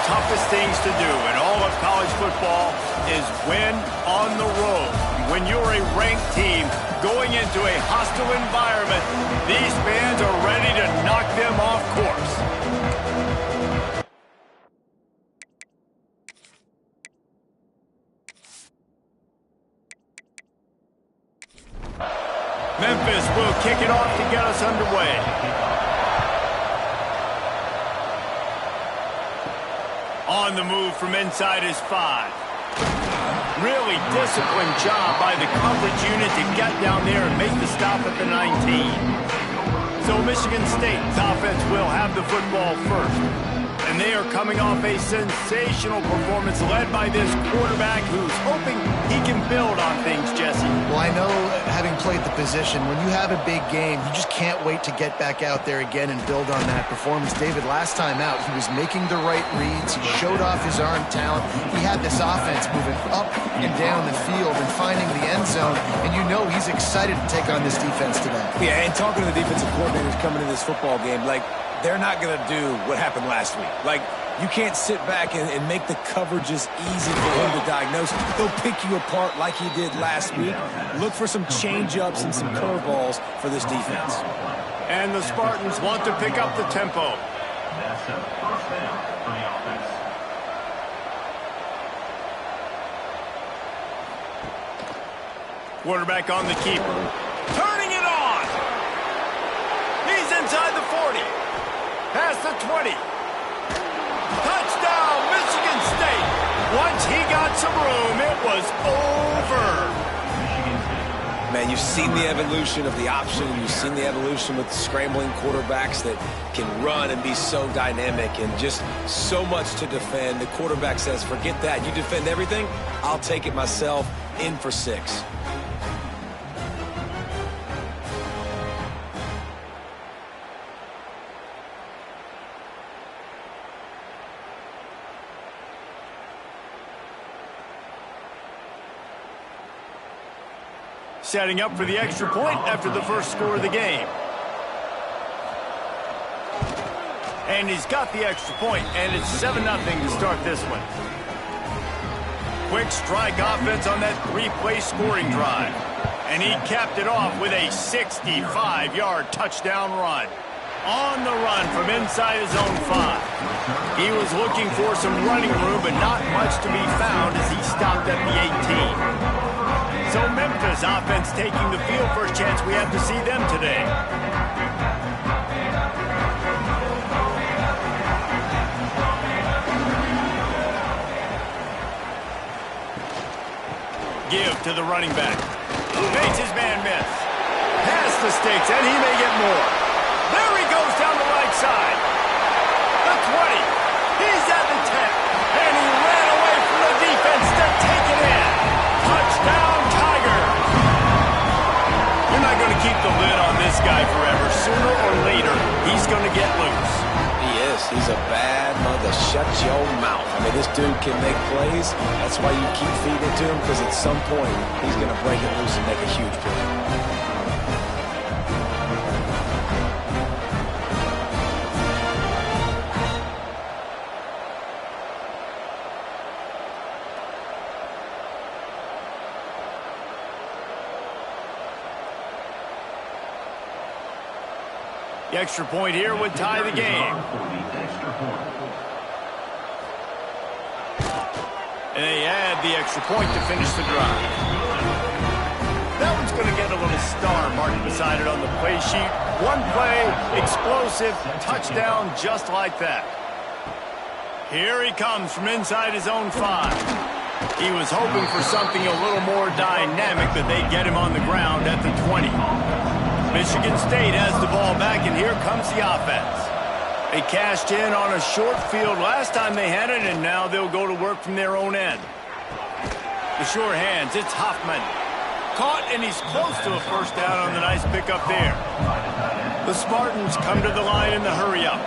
toughest things to do in all of college football is win on the road. When you're a ranked team going into a hostile environment, these fans are ready to knock them off course. Memphis will kick it off to get us underway. On the move from inside his 5. Really disciplined job by the coverage unit to get down there and make the stop at the 19. So Michigan State's offense will have the football first. And they are coming off a sensational performance led by this quarterback who's hoping he can build on things, Jesse. Well, I know, having played the position, when you have a big game, you just can't wait to get back out there again and build on that performance. David, last time out, he was making the right reads. He showed off his arm talent. He had this offense moving up and down the field and finding the end zone. And you know he's excited to take on this defense today. Yeah, and talking to the defensive coordinators coming in this football game, like, they're not going to do what happened last week. Like, you can't sit back and make the coverages easy for him to diagnose. He'll pick you apart like he did last week. Look for some change-ups and some curveballs for this defense. And the Spartans want to pick up the tempo. That's a first down for the offense. Quarterback on the keeper. Turning it on! He's inside the 40. Past the 20. Touchdown, Michigan State. Once he got some room, it was over. Man, you've seen the evolution of the option. You've seen the evolution with scrambling quarterbacks that can run and be so dynamic and just so much to defend. The quarterback says, forget that. You defend everything, I'll take it myself. In for 6. Setting up for the extra point after the first score of the game. And he's got the extra point, and it's 7-0 to start this one. Quick strike offense on that 3-play scoring drive. And he capped it off with a 65-yard touchdown run. On the run from inside his own 5. He was looking for some running room, but not much to be found as he stopped at the 18. So Memphis offense taking the field. First chance we have to see them today. Give to the running back. Makes his man miss. Past the sticks, and he may get more. There he goes down the right side. The 20. He's at the 10. And he ran away from the defense to take it in. Touchdown, Tiger. You're not going to keep the lid on this guy forever. Sooner or later, he's going to get loose. He is. He's a bad mother. Shut your mouth. I mean, this dude can make plays. That's why you keep feeding it to him, because at some point, he's going to break it loose and make a huge play. The extra point here would tie the game. And they add the extra point to finish the drive. That one's going to get a little star marked beside it on the play sheet. One play, explosive, touchdown just like that. Here he comes from inside his own 5. He was hoping for something a little more dynamic, but they get him on the ground at the 20. Michigan State has the ball back, and here comes the offense. They cashed in on a short field last time they had it, and now they'll go to work from their own end. The sure hands, it's Hoffman. Caught, and he's close to a first down on the nice pickup there. The Spartans come to the line in the hurry-up.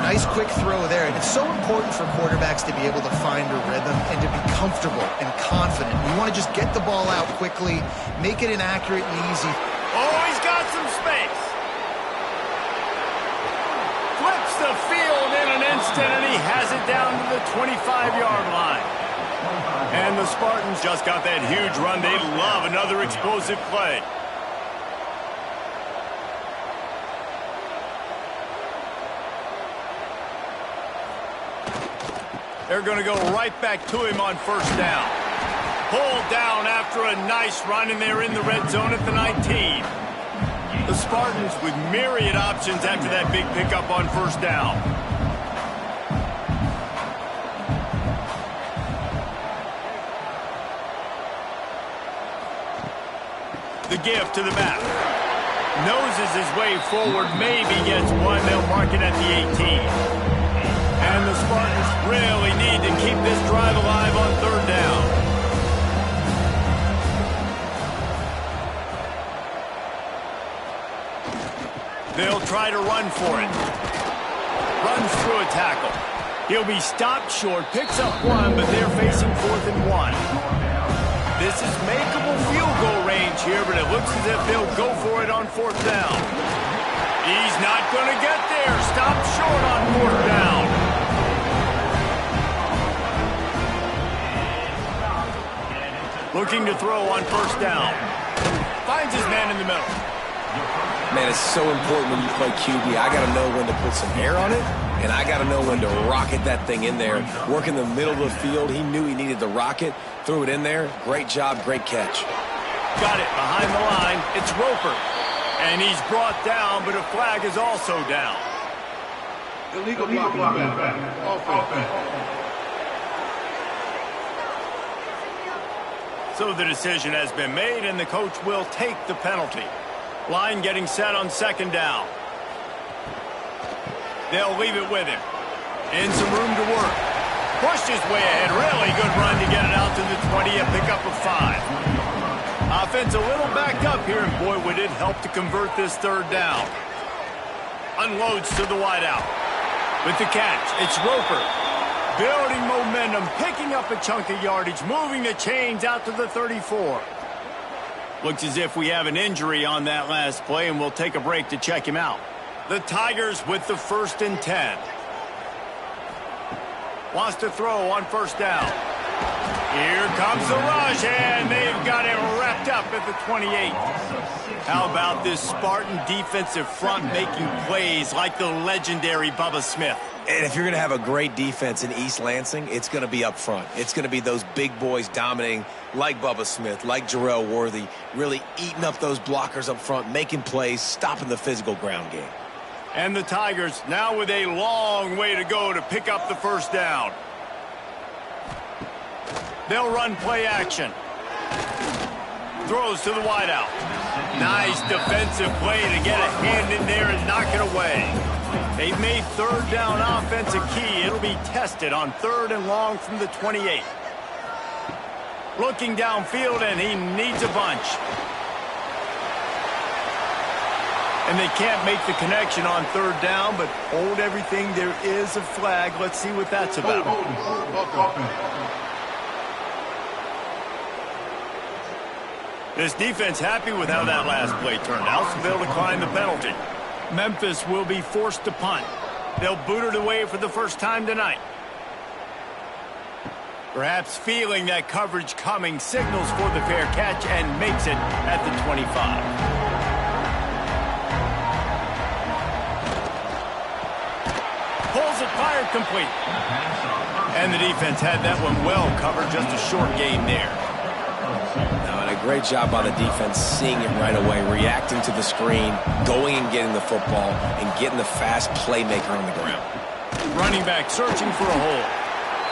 Nice quick throw there, and it's so important for quarterbacks to be able to find a rhythm and to be comfortable and confident. You want to just get the ball out quickly, make it inaccurate and easy. Oh, he's got some space. Flips the field in an instant, and he has it down to the 25-yard line. And the Spartans just got that huge run. They love another explosive play. They're going to go right back to him on first down. Pulled down after a nice run, and they're in the red zone at the 19. The Spartans with myriad options after that big pickup on first down. The give to the back. Noses his way forward, maybe gets one. They'll mark it at the 18. And the Spartans really need to keep this drive alive on third down. They'll try to run for it. Runs through a tackle. He'll be stopped short, picks up one, but they're facing 4th and 1. This is makeable field goal range here, but it looks as if they'll go for it on 4th down. He's not going to get there. Stopped short on 4th down. Looking to throw on first down. Finds his man in the middle. Man, it's so important when you play QB. I got to know when to put some air on it, and I got to know when to rocket that thing in there. Work in the middle of the field. He knew he needed the rocket. Threw it in there. Great job, great catch. Got it behind the line. It's Roper. And he's brought down, but a flag is also down. Illegal blocking back. Offense. So the decision has been made, and the coach will take the penalty. Line getting set on second down. They'll leave it with him. In some room to work. Pushed his way ahead. Really good run to get it out to the 20, a pickup of 5. Offense a little backed up here, and boy, would it help to convert this third down. Unloads to the wideout. With the catch, it's Roper. Building momentum, picking up a chunk of yardage, moving the chains out to the 34. Looks as if we have an injury on that last play, and we'll take a break to check him out. The Tigers with the 1st and 10. Wants to throw on first down. Here comes the rush, and they've got it wrapped up at the 28. How about this Spartan defensive front making plays like the legendary Bubba Smith? And if you're going to have a great defense in East Lansing, it's going to be up front. It's going to be those big boys dominating like Bubba Smith, like Jarrell Worthy, really eating up those blockers up front, making plays, stopping the physical ground game. And the Tigers now with a long way to go to pick up the first down. They'll run play action. Throws to the wideout. Nice defensive play to get a hand in there and knock it away. They've made third down offense a key. It'll be tested on 3rd and long from the 28. Looking downfield, and he needs a bunch. And they can't make the connection on 3rd down, but hold everything. There is a flag. Let's see what that's about. This defense happy with how that last play turned out, so they'll decline the penalty. Memphis will be forced to punt. They'll boot it away for the first time tonight. Perhaps feeling that coverage coming, signals for the fair catch and makes it at the 25. Pulls it, fired, complete. And the defense had that one well covered, just a short gain there. And a great job by the defense seeing it right away, reacting to the screen, going and getting the football, and getting the fast playmaker on the ground. Running back searching for a hole.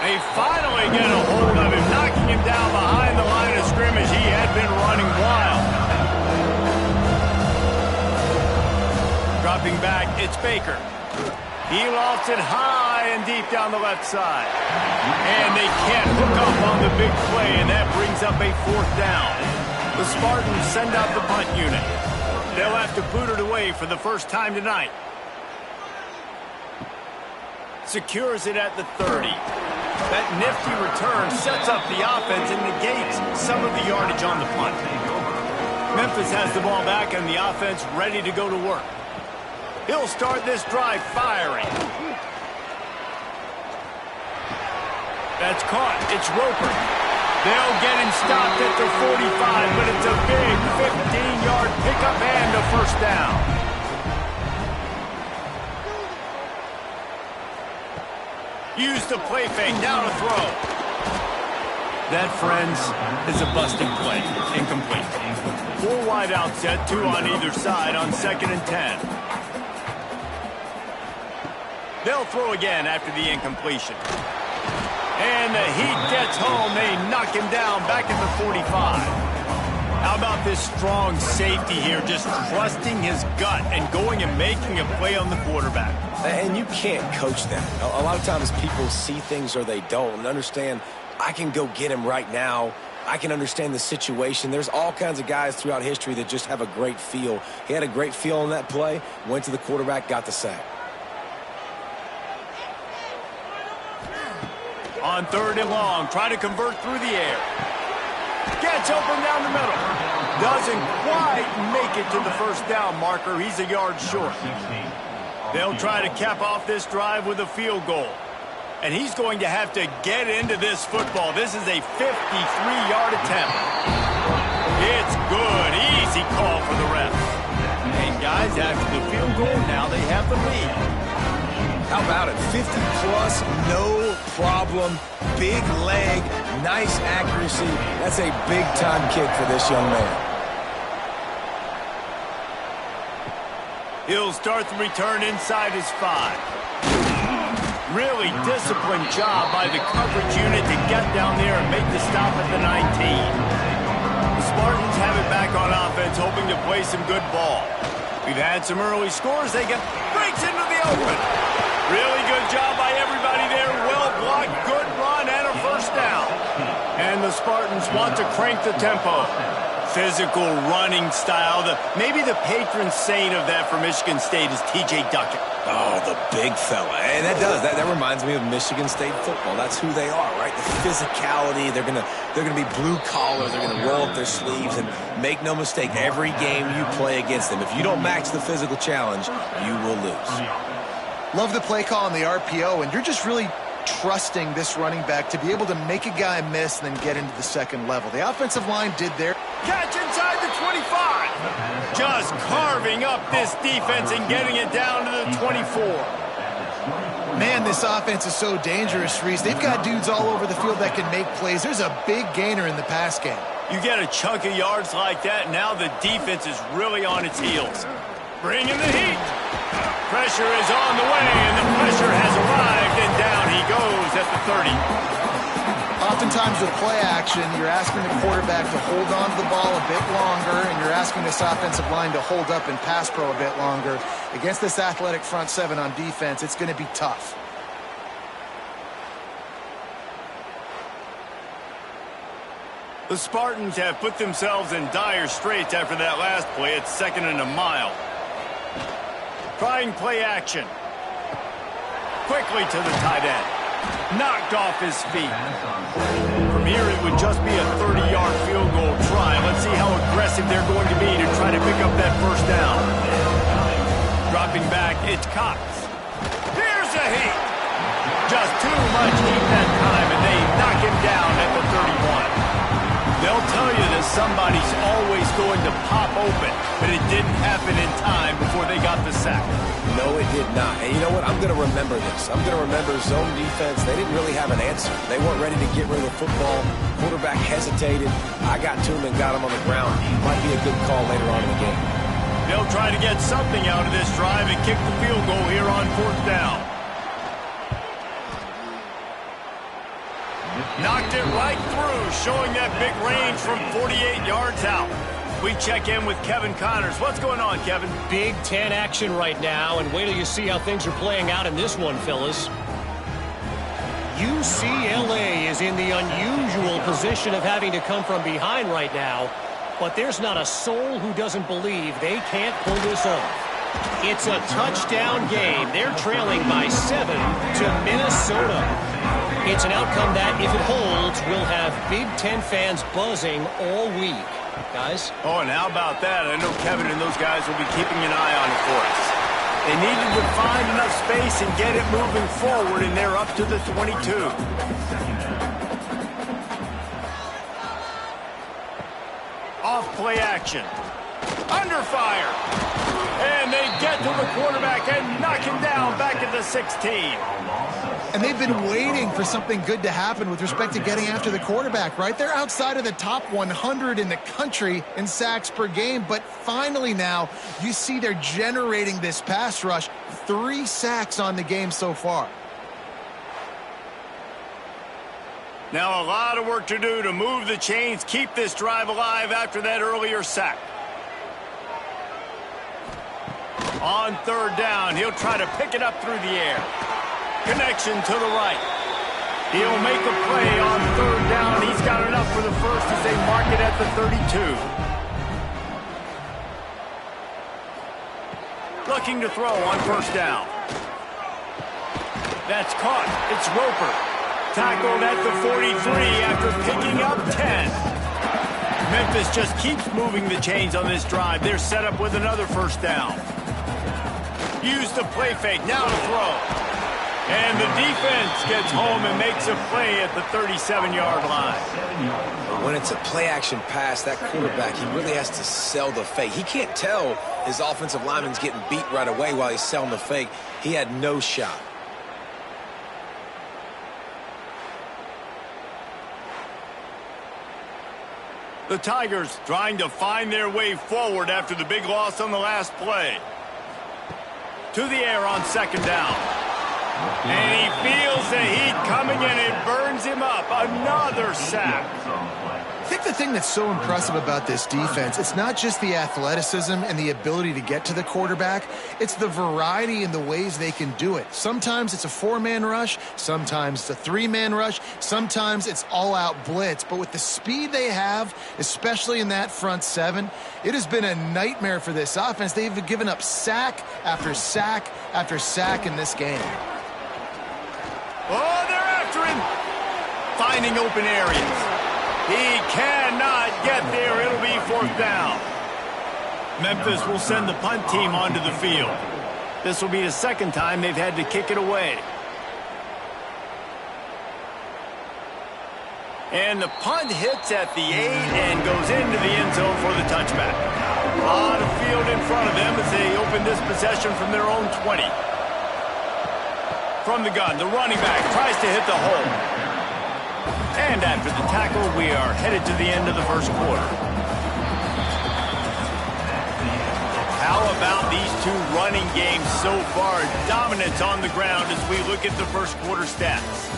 They finally get a hold of him, knocking him down behind the line of scrimmage. He had been running wild. Dropping back, it's Baker. He lofts it high and deep down the left side. And they can't hook up on the big play, and that brings up a 4th down. The Spartans send out the punt unit. They'll have to boot it away for the first time tonight. Secures it at the 30. That nifty return sets up the offense and negates some of the yardage on the punt. Memphis has the ball back and the offense ready to go to work. He'll start this drive firing. That's caught. It's Roper. They'll get him stopped at the 45, but it's a big 15-yard pickup and a first down. Use the play fake, now to throw. That, friends, is a busting play. Incomplete. 4 wide out set, 2 on either side on 2nd and 10. They'll throw again after the incompletion. And the Heat gets home. They knock him down back at the 45. How about this strong safety here, just trusting his gut and going and making a play on the quarterback. And you can't coach that. A lot of times people see things or they don't and understand, I can go get him right now. I can understand the situation. There's all kinds of guys throughout history that just have a great feel. He had a great feel on that play, went to the quarterback, got the sack. On 3rd and long, try to convert through the air. Gets open down the middle. Doesn't quite make it to the first down marker. He's a yard short. They'll try to cap off this drive with a field goal. And he's going to have to get into this football. This is a 53-yard attempt. It's good. Easy call for the refs. And guys, after the field goal, now they have the lead. How about it? 50-plus, no problem. Big leg, nice accuracy. That's a big-time kick for this young man. He'll start the return inside his 5. Really disciplined job by the coverage unit to get down there and make the stop at the 19. The Spartans have it back on offense, hoping to play some good ball. We've had some early scores. They get breaks into the open. Really good job by everybody there. Well blocked, good run, and a first down. And the Spartans want to crank the tempo. Physical running style. Maybe the patron saint of that for Michigan State is T.J. Duckett. Oh, the big fella. And that reminds me of Michigan State football. That's who they are, right? The physicality. They're gonna be blue collar. They're gonna roll up their sleeves, and make no mistake, every game you play against them, if you don't match the physical challenge, you will lose. Love the play call on the RPO, and you're just really trusting this running back to be able to make a guy miss and then get into the second level. The offensive line did their catch inside the 25. Just carving up this defense and getting it down to the 24. Man, this offense is so dangerous, Reese. They've got dudes all over the field that can make plays. There's a big gainer in the pass game. You get a chunk of yards like that, now the defense is really on its heels. Bring in the heat. Pressure is on the way, and the pressure has arrived, and down he goes at the 30. Oftentimes with play action, you're asking the quarterback to hold on to the ball a bit longer, and you're asking this offensive line to hold up in pass pro a bit longer. Against this athletic front seven on defense, it's going to be tough. The Spartans have put themselves in dire straits after that last play. It's 2nd and a mile. Trying play action. Quickly to the tight end. Knocked off his feet. From here, it would just be a 30-yard field goal try. Let's see how aggressive they're going to be to try to pick up that first down. Dropping back, it's Cox. Here's a heat. Just too much heat that time, and they knock him down at the 31. They'll tell you that somebody's always going to pop open, but it didn't happen in time before they got the sack. No, it did not. And you know what? I'm going to remember this. I'm going to remember zone defense. They didn't really have an answer. They weren't ready to get rid of the football. Quarterback hesitated. I got to him and got him on the ground. Might be a good call later on in the game. They'll try to get something out of this drive and kick the field goal here on 4th down. Knocked it right through, showing that big range from 48 yards out. We check in with Kevin Connors. What's going on, Kevin? Big Ten action right now, and wait till you see how things are playing out in this one, fellas. UCLA is in the unusual position of having to come from behind right now, but there's not a soul who doesn't believe they can't pull this off. It's a touchdown game. They're trailing by 7 to Minnesota. It's an outcome that, if it holds, will have Big Ten fans buzzing all week. Guys? Oh, and how about that? I know Kevin and those guys will be keeping an eye on it for us. They needed to find enough space and get it moving forward, and they're up to the 22. Off play action. Under fire. And they get to the quarterback and knock him down back at the 16. And they've been waiting for something good to happen with respect to getting after the quarterback, right? They're outside of the top 100 in the country in sacks per game, but finally now you see they're generating this pass rush. 3 sacks on the game so far. Now a lot of work to do to move the chains, keep this drive alive after that earlier sack. On 3rd down, he'll try to pick it up through the air. Connection to the right. He'll make a play on 3rd down. He's got enough for the first as they mark it at the 32. Looking to throw on 1st down. That's caught. It's Roper. Tackled at the 43 after picking up 10. Memphis just keeps moving the chains on this drive. They're set up with another 1st down. Use the play fake. Now to throw. And the defense gets home and makes a play at the 37-yard line. When it's a play-action pass, that quarterback, he really has to sell the fake. He can't tell his offensive lineman's getting beat right away while he's selling the fake. He had no shot. The Tigers trying to find their way forward after the big loss on the last play. To the air on 2nd down. And he feels the heat coming and it burns him up. Another sack. I think the thing that's so impressive about this defense, it's not just the athleticism and the ability to get to the quarterback. It's the variety in the ways they can do it. Sometimes it's a 4-man rush. Sometimes it's a 3-man rush. Sometimes it's all-out blitz. But with the speed they have, especially in that front 7, it has been a nightmare for this offense. They've given up sack after sack after sack in this game. Oh, they're after him. Finding open areas. He cannot get there. It'll be 4th down. Memphis will send the punt team onto the field. This will be the 2nd time they've had to kick it away. And the punt hits at the 8 and goes into the end zone for the touchback. A lot of field in front of them as they open this possession from their own 20. From the gun, the running back tries to hit the hole. And after the tackle, we are headed to the end of the 1st quarter. How about these 2 running games so far? Dominance on the ground as we look at the 1st quarter stats.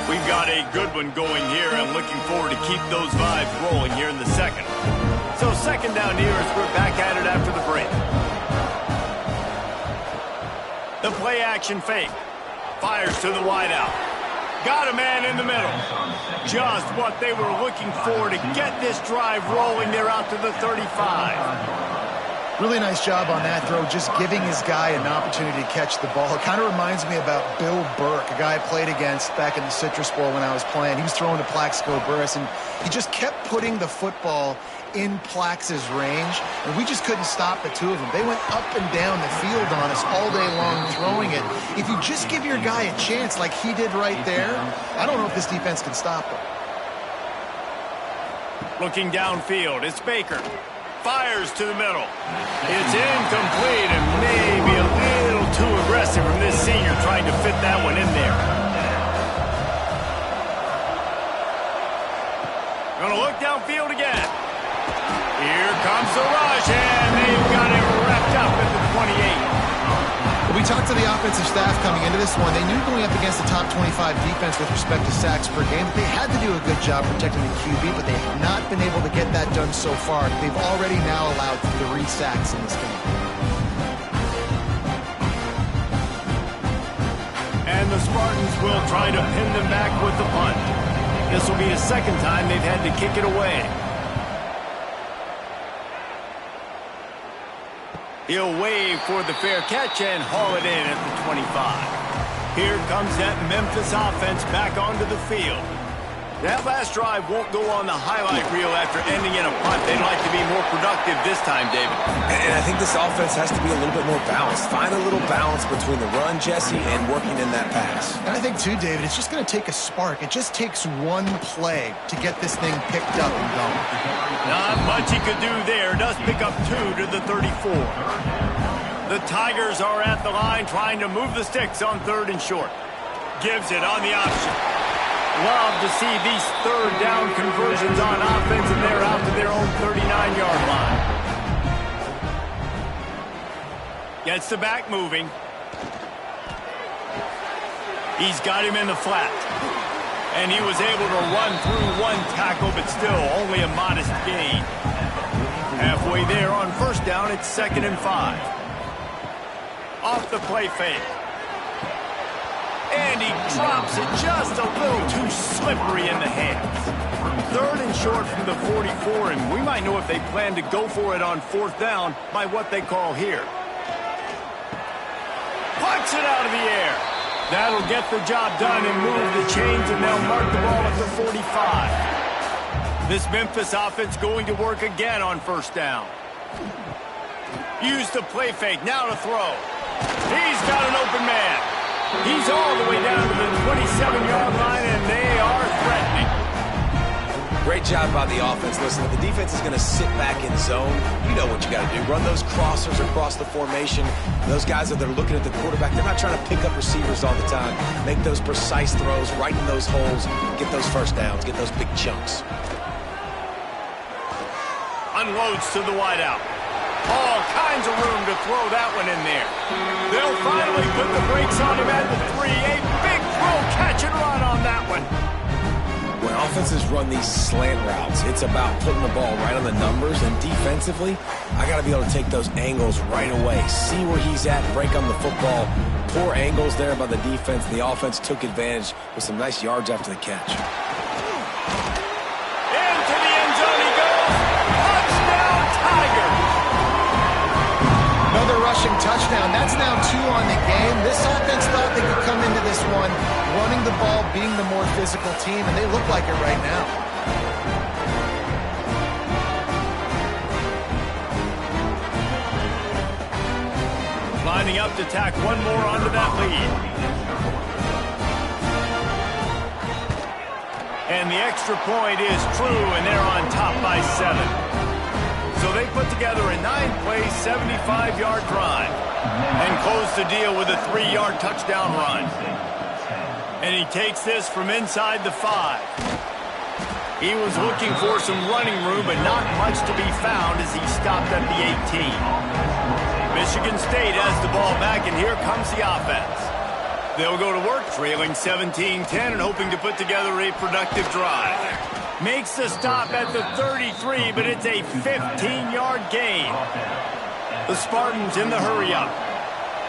We've got a good one going here. I'm looking forward to keep those vibes rolling here in the 2nd. So 2nd down here as we're back at it after the break. The play action fake. Fires to the wideout. Got a man in the middle. Just what they were looking for to get this drive rolling. They're out to the 35. Really nice job on that throw, just giving his guy an opportunity to catch the ball. It kind of reminds me about Bill Burke, a guy I played against back in the Citrus Bowl when I was playing. He was throwing to Plaxico Burress, and he just kept putting the football in Plax's range, and we just couldn't stop the 2 of them. They went up and down the field on us all day long throwing it. If you just give your guy a chance like he did right there, I don't know if this defense can stop him. Looking downfield, it's Baker. Fires to the middle. It's incomplete and maybe a little too aggressive from this senior trying to fit that one in there. Gonna look downfield again. Here comes the rush, and they've got it wrapped up at the 28. We talked to the offensive staff coming into this one. They knew going up against the top 25 defense with respect to sacks per game that they had to do a good job protecting the QB, but they have not been able to get that done so far. They've already now allowed 3 sacks in this game. And the Spartans will try to pin them back with the punt. This will be the 2nd time they've had to kick it away. He'll wave for the fair catch and haul it in at the 25. Here comes that Memphis offense back onto the field. That last drive won't go on the highlight reel after ending in a punt. They'd like to be more productive this time, David. And I think this offense has to be a little bit more balanced. Find a little balance between the run, Jesse, and working in that pass. And I think, too, David, it's just going to take a spark. It just takes one play to get this thing picked up and going. Not much he could do there. Does pick up 2 to the 34. The Tigers are at the line trying to move the sticks on 3rd and short. Gives it on the option. Love to see these 3rd down conversions on offense, and they're out to their own 39-yard line. Gets the back moving. He's got him in the flat. And he was able to run through one tackle, but still only a modest gain. Halfway there on 1st down, it's 2nd and 5. Off the play fake. And he drops it just a little too slippery in the hands. 3rd and short from the 44, and we might know if they plan to go for it on 4th down by what they call here. Puts it out of the air. That'll get the job done and move the chains, and they'll mark the ball at the 45. This Memphis offense going to work again on 1st down. Use the play fake, now to throw. He's got an open man. He's all the way down to the 27-yard line, and they are threatening. Great job by the offense. Listen, if the defense is going to sit back in zone, you know what you got to do. Run those crossers across the formation. Those guys that are looking at the quarterback, they're not trying to pick up receivers all the time. Make those precise throws, right in those holes, get those 1st downs, get those big chunks. Unloads to the wideout. All kinds of room to throw that one in there. They'll finally put the brakes on him at the 3. A big throw, catch and run on that one. When offenses run these slant routes, it's about putting the ball right on the numbers, and defensively, I got to be able to take those angles right away. See where he's at, break on the football. Poor angles there by the defense. The offense took advantage with some nice yards after the catch. Into the end zone he goes. Touchdown, Tigers. Another rushing touchdown. That's now 2 on the game. This offense thought they could come into this one running the ball, being the more physical team, and they look like it right now. Lining up to tack one more onto that lead. And the extra point is true, and they're on top by 7. So they put together a 9-play, 75-yard drive and close the deal with a 3-yard touchdown run. And he takes this from inside the 5. He was looking for some running room, but not much to be found as he stopped at the 18. Michigan State has the ball back, and here comes the offense. They'll go to work trailing 17-10 and hoping to put together a productive drive. Makes the stop at the 33, but it's a 15-yard gain. The Spartans in the hurry-up.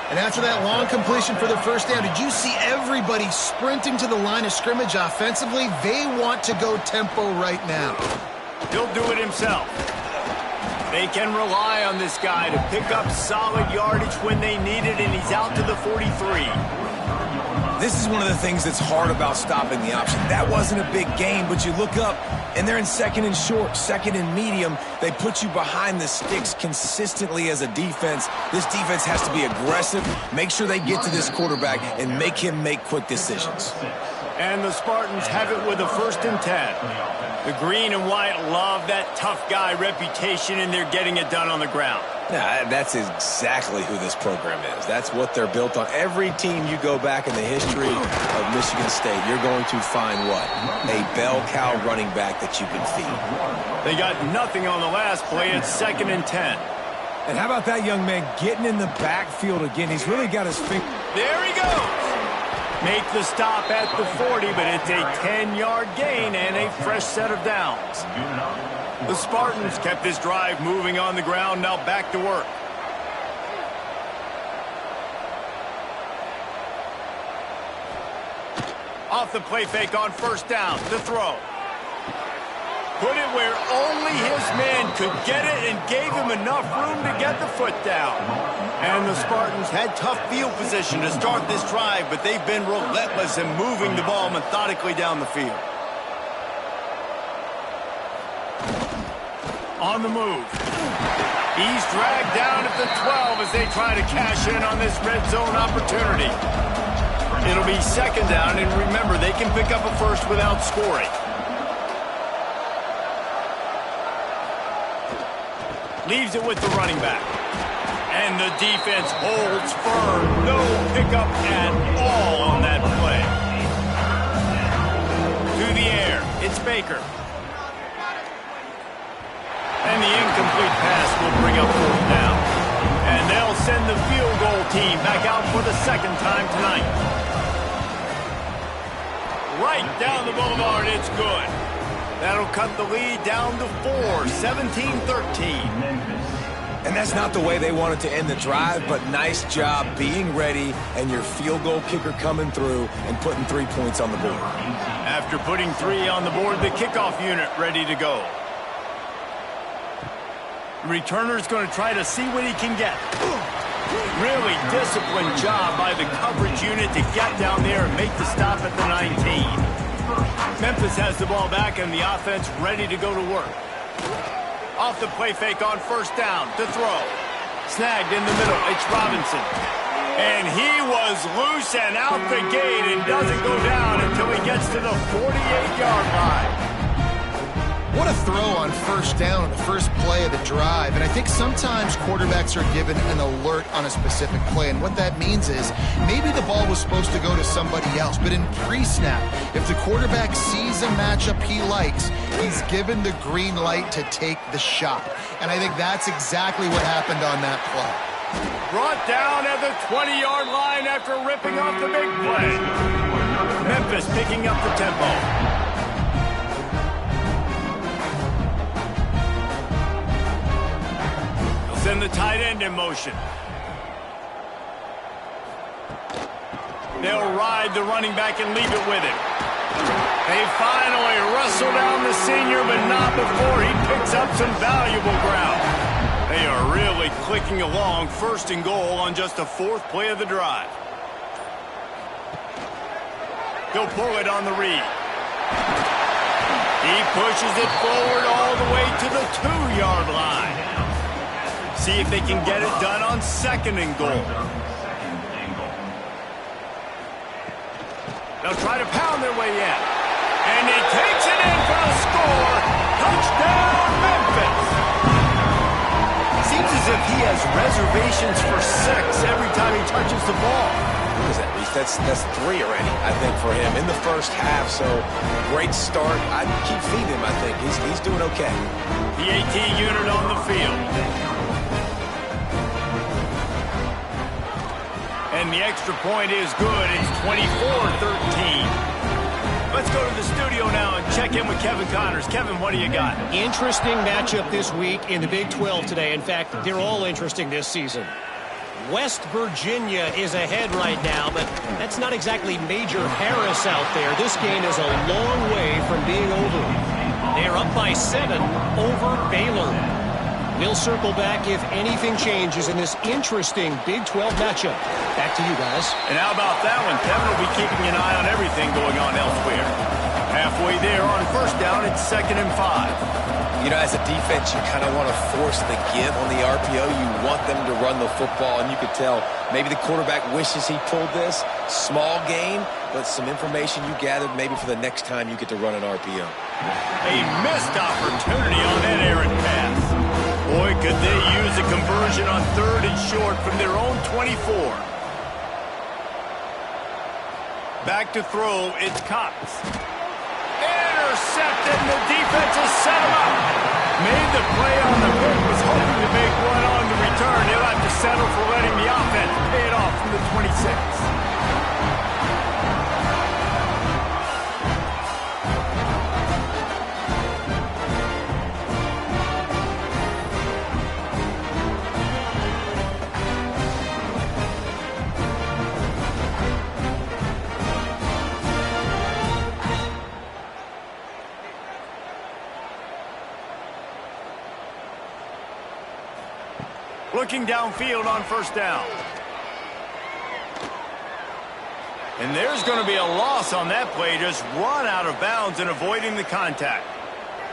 And after that long completion for the 1st down, did you see everybody sprinting to the line of scrimmage offensively? They want to go tempo right now. He'll do it himself. They can rely on this guy to pick up solid yardage when they need it, and he's out to the 43. This is one of the things that's hard about stopping the option. That wasn't a big gain, but you look up, and they're in 2nd and short, 2nd and medium. They put you behind the sticks consistently as a defense. This defense has to be aggressive, make sure they get to this quarterback, and make him make quick decisions. And the Spartans have it with a 1st and 10. The green and white love that tough guy reputation, and they're getting it done on the ground. Nah, that's exactly who this program is. That's what they're built on. Every team you go back in the history of Michigan State, you're going to find what? A bell cow running back that you can feed. They got nothing on the last play. It's 2nd and 10. And how about that young man getting in the backfield again? He's really got his finger. There he goes. Make the stop at the 40, but it's a 10-yard gain and a fresh set of downs. The Spartans kept this drive moving on the ground, now back to work. Off the play fake on 1st down, the throw. Put it where only his man could get it and gave him enough room to get the foot down. And the Spartans had tough field position to start this drive, but they've been relentless in moving the ball methodically down the field. On the move. He's dragged down at the 12 as they try to cash in on this red zone opportunity. It'll be second down, and remember, they can pick up a first without scoring. Leaves it with the running back. And the defense holds firm. No pickup at all on that play. To the air. It's Baker. And the incomplete pass will bring up fourth down. And they'll send the field goal team back out for the second time tonight. Right down the boulevard, it's good. That'll cut the lead down to 4, 17-13. And that's not the way they wanted to end the drive, but nice job being ready and your field goal kicker coming through and putting 3 points on the board. After putting 3 on the board, the kickoff unit ready to go. The returner's going to try to see what he can get. Really disciplined job by the coverage unit to get down there and make the stop at the 19. Memphis has the ball back and the offense ready to go to work. Off the play fake on first down to throw. Snagged in the middle. It's Robinson. And he was loose and out the gate and doesn't go down until he gets to the 48-yard line. What a throw on first down on the first play of the drive. And I think sometimes quarterbacks are given an alert on a specific play. And what that means is maybe the ball was supposed to go to somebody else. But in pre-snap, if the quarterback sees a matchup he likes, he's given the green light to take the shot. And I think that's exactly what happened on that play. Brought down at the 20-yard line after ripping off the big play. Memphis picking up the tempo. Send the tight end in motion. They'll ride the running back and leave it with him. They finally wrestle down the senior, but not before he picks up some valuable ground. They are really clicking along, first and goal on just the fourth play of the drive. He'll pull it on the read. He pushes it forward all the way to the 2-yard line. See if they can get it done on second and goal. They'll try to pound their way in. And he takes it in for the score. Touchdown, Memphis. Seems as if he has reservations for 6 every time he touches the ball. What is that, Reese? That's 3 already, I think, for him in the first half. So, great start. I'd keep feeding him, I think. He's doing okay. The AT unit on the field. And the extra point is good. It's 24-13. Let's go to the studio now and check in with Kevin Connors. Kevin, what do you got? Interesting matchup this week in the Big 12 today. In fact, they're all interesting this season. West Virginia is ahead right now, but that's not exactly Major Harris out there. This game is a long way from being over. They're up by 7 over Baylor. We'll circle back if anything changes in this interesting Big 12 matchup. Back to you guys. And how about that one? Kevin will be keeping an eye on everything going on elsewhere. Halfway there on first down, it's 2nd and 5. You know, as a defense, you kind of want to force the give on the RPO. You want them to run the football, and you could tell maybe the quarterback wishes he pulled this. Small gain, but some information you gathered maybe for the next time you get to run an RPO. A missed opportunity on that errant pass. Boy, could they use a conversion on 3rd and short from their own 24. Back to throw, it's Cox. Intercepted, and the defense has set him up. Made the play on the pick, was hoping to make one on the return. He'll have to settle for letting the offense pay it off from the 26. Looking downfield on first down. And there's going to be a loss on that play. Just run out of bounds and avoiding the contact.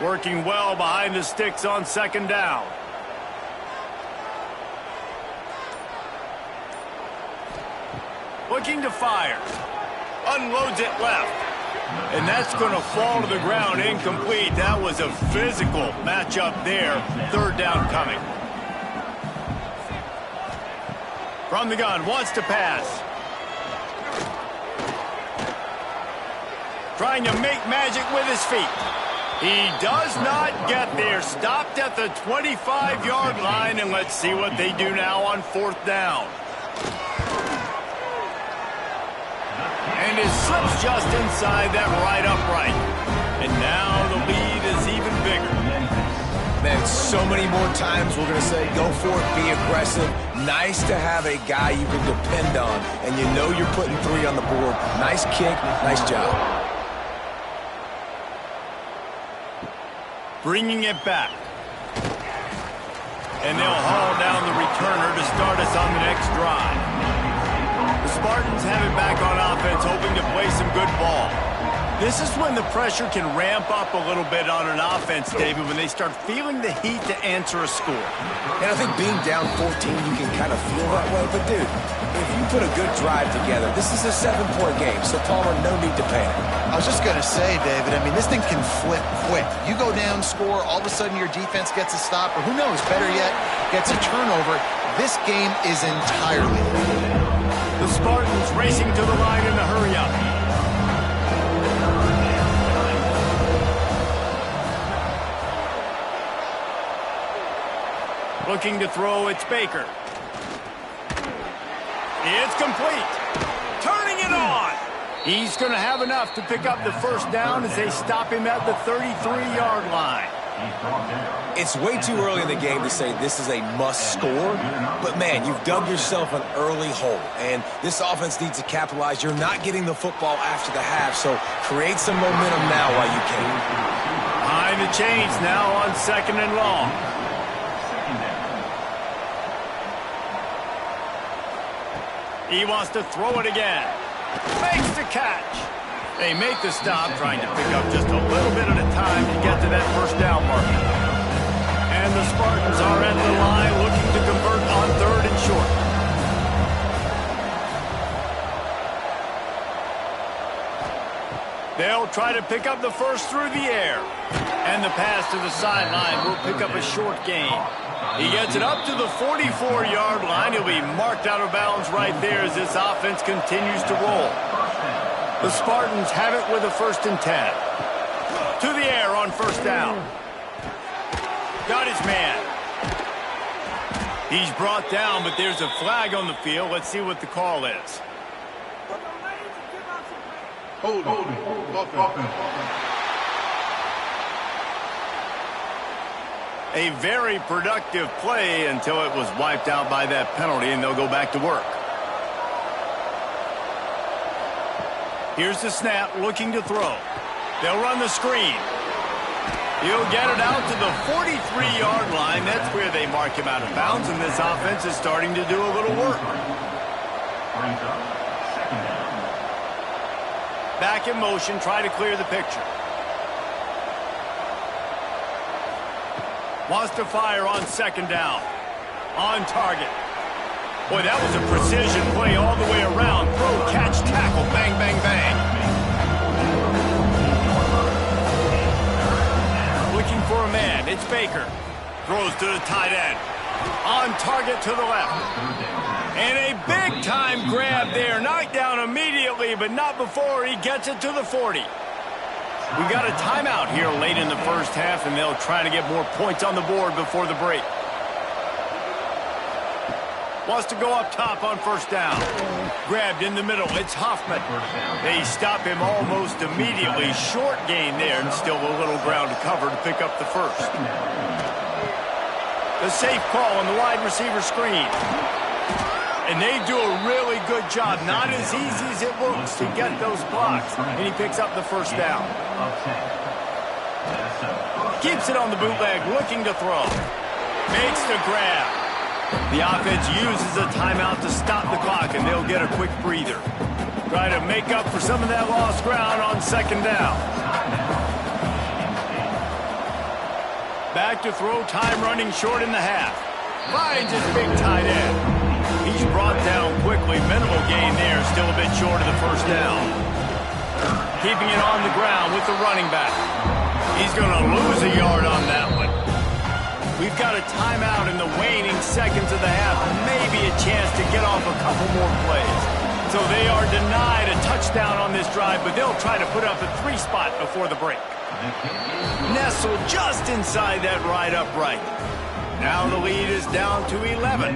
Working well behind the sticks on second down. Looking to fire. Unloads it left. And that's going to fall to the ground incomplete. That was a physical matchup there. Third down coming. From the gun, wants to pass. Trying to make magic with his feet. He does not get there. Stopped at the 25-yard line, and let's see what they do now on fourth down. And it slips just inside that right upright. And now the lead is even bigger. Man, so many more times we're going to say, go for it, be aggressive. Nice to have a guy you can depend on, and you know you're putting 3 on the board. Nice kick, nice job. Bringing it back. And they'll haul down the returner to start us on the next drive. The Spartans have it back on offense, hoping to play some good ball. This is when the pressure can ramp up a little bit on an offense, David, when they start feeling the heat to answer a score. And I think being down 14, you can kind of feel that way. But, dude, if you put a good drive together, this is a 7-point game, so, Palmer, no need to panic. I was just going to say, David, I mean, this thing can flip quick. You go down, score, all of a sudden your defense gets a stop, or who knows, better yet, gets a turnover. This game is entirely. The Spartans racing to the line in the hurry-up. Looking to throw, it's Baker. It's complete. Turning it on. He's going to have enough to pick up the first down as they stop him at the 33-yard line. It's way too early in the game to say this is a must score, but, man, you've dug yourself an early hole, and this offense needs to capitalize. You're not getting the football after the half, so create some momentum now while you can. Behind the chains now on second and long. He wants to throw it again. Makes the catch. They make the stop, trying to pick up just a little bit at a time to get to that first down mark. And the Spartans are at the line looking to convert on third and short. They'll try to pick up the first through the air. And the pass to the sideline will pick up a short gain. He gets it up to the 44-yard line. He'll be marked out of bounds right there as this offense continues to roll. The Spartans have it with a 1st and 10. To the air on first down. Got his man. He's brought down, but there's a flag on the field. Let's see what the call is. Hold offense. A very productive play until it was wiped out by that penalty, and they'll go back to work. Here's the snap, looking to throw. They'll run the screen. He'll get it out to the 43-yard line. That's where they mark him out of bounds, and this offense is starting to do a little work. Back in motion, try to clear the picture. Wants to fire on second down. On target. Boy, that was a precision play all the way around. Throw, catch, tackle, bang, bang, bang. Looking for a man. It's Baker. Throws to the tight end. On target to the left. And a big-time grab there. Knocked down immediately, but not before he gets it to the 40. We got a timeout here late in the first half, and they'll try to get more points on the board before the break. Wants to go up top on first down. Grabbed in the middle. It's Hoffman. They stop him almost immediately. Short gain there, and still a little ground to cover to pick up the first. The safe call on the wide receiver screen. And they do a really good job. Not as easy as it looks to get those blocks. And he picks up the first down. Keeps it on the bootleg, looking to throw. Makes the grab. The offense uses a timeout to stop the clock, and they'll get a quick breather. Try to make up for some of that lost ground on second down. Back to throw, time running short in the half. Finds his big tight end. He's brought down quickly. Minimal gain there, still a bit short of the first down. Keeping it on the ground with the running back. He's going to lose a yard on that one. We've got a timeout in the waning seconds of the half. Maybe a chance to get off a couple more plays. So they are denied a touchdown on this drive, but they'll try to put up a 3-spot before the break. Nestled just inside that right upright. Now the lead is down to 11.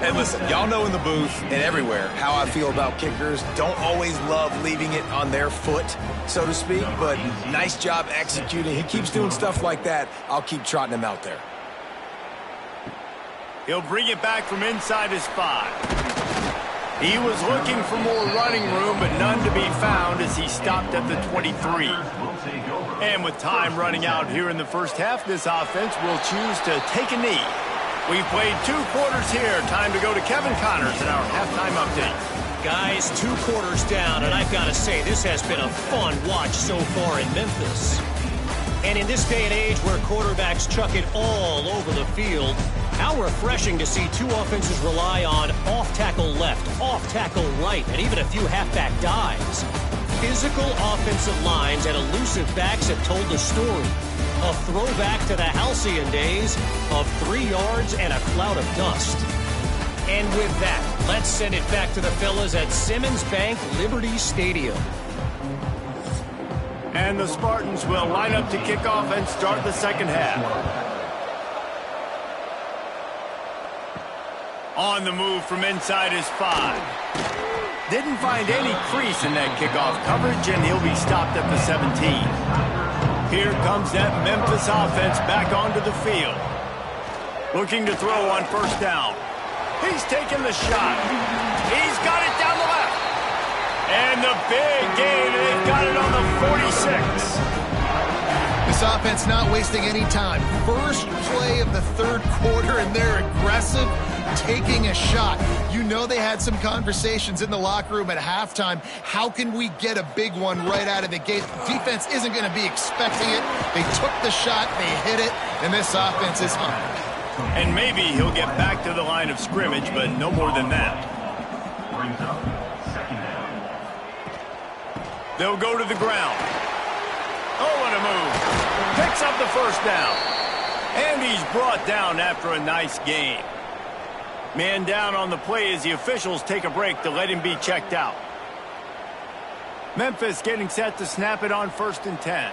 And listen, y'all know in the booth and everywhere how I feel about kickers. Don't always love leaving it on their foot, so to speak, but nice job executing. He keeps doing stuff like that. I'll keep trotting him out there. He'll bring it back from inside his 5. He was looking for more running room, but none to be found as he stopped at the 23. And with time running out here in the first half, this offense will choose to take a knee. We've played 2 quarters here. Time to go to Kevin Connors in our halftime update. Guys, 2 quarters down, and I've got to say, this has been a fun watch so far in Memphis. And in this day and age where quarterbacks chuck it all over the field, how refreshing to see 2 offenses rely on off-tackle left, off-tackle right, and even a few halfback dives. Physical offensive lines and elusive backs have told the story. A throwback to the halcyon days of 3 yards and a cloud of dust. And with that, let's send it back to the fellas at Simmons Bank Liberty Stadium. And the Spartans will line up to kick off and start the second half. On the move from inside his 5. Didn't find any crease in that kickoff coverage, and he'll be stopped at the 17. Here comes that Memphis offense back onto the field. Looking to throw on first down. He's taking the shot. He's got it down the left. And the big gain, they've got it on the 46. This offense not wasting any time. First play of the 3rd quarter, and they're aggressive, taking a shot. You know they had some conversations in the locker room at halftime. How can we get a big one right out of the gate? The defense isn't going to be expecting it. They took the shot, they hit it, and this offense is hungry. And maybe he'll get back to the line of scrimmage, but no more than that. Brings up second down. They'll go to the ground. Oh, what a move. Picks up the first down. And he's brought down after a nice gain. Man down on the play as the officials take a break to let him be checked out. Memphis getting set to snap it on 1st and 10.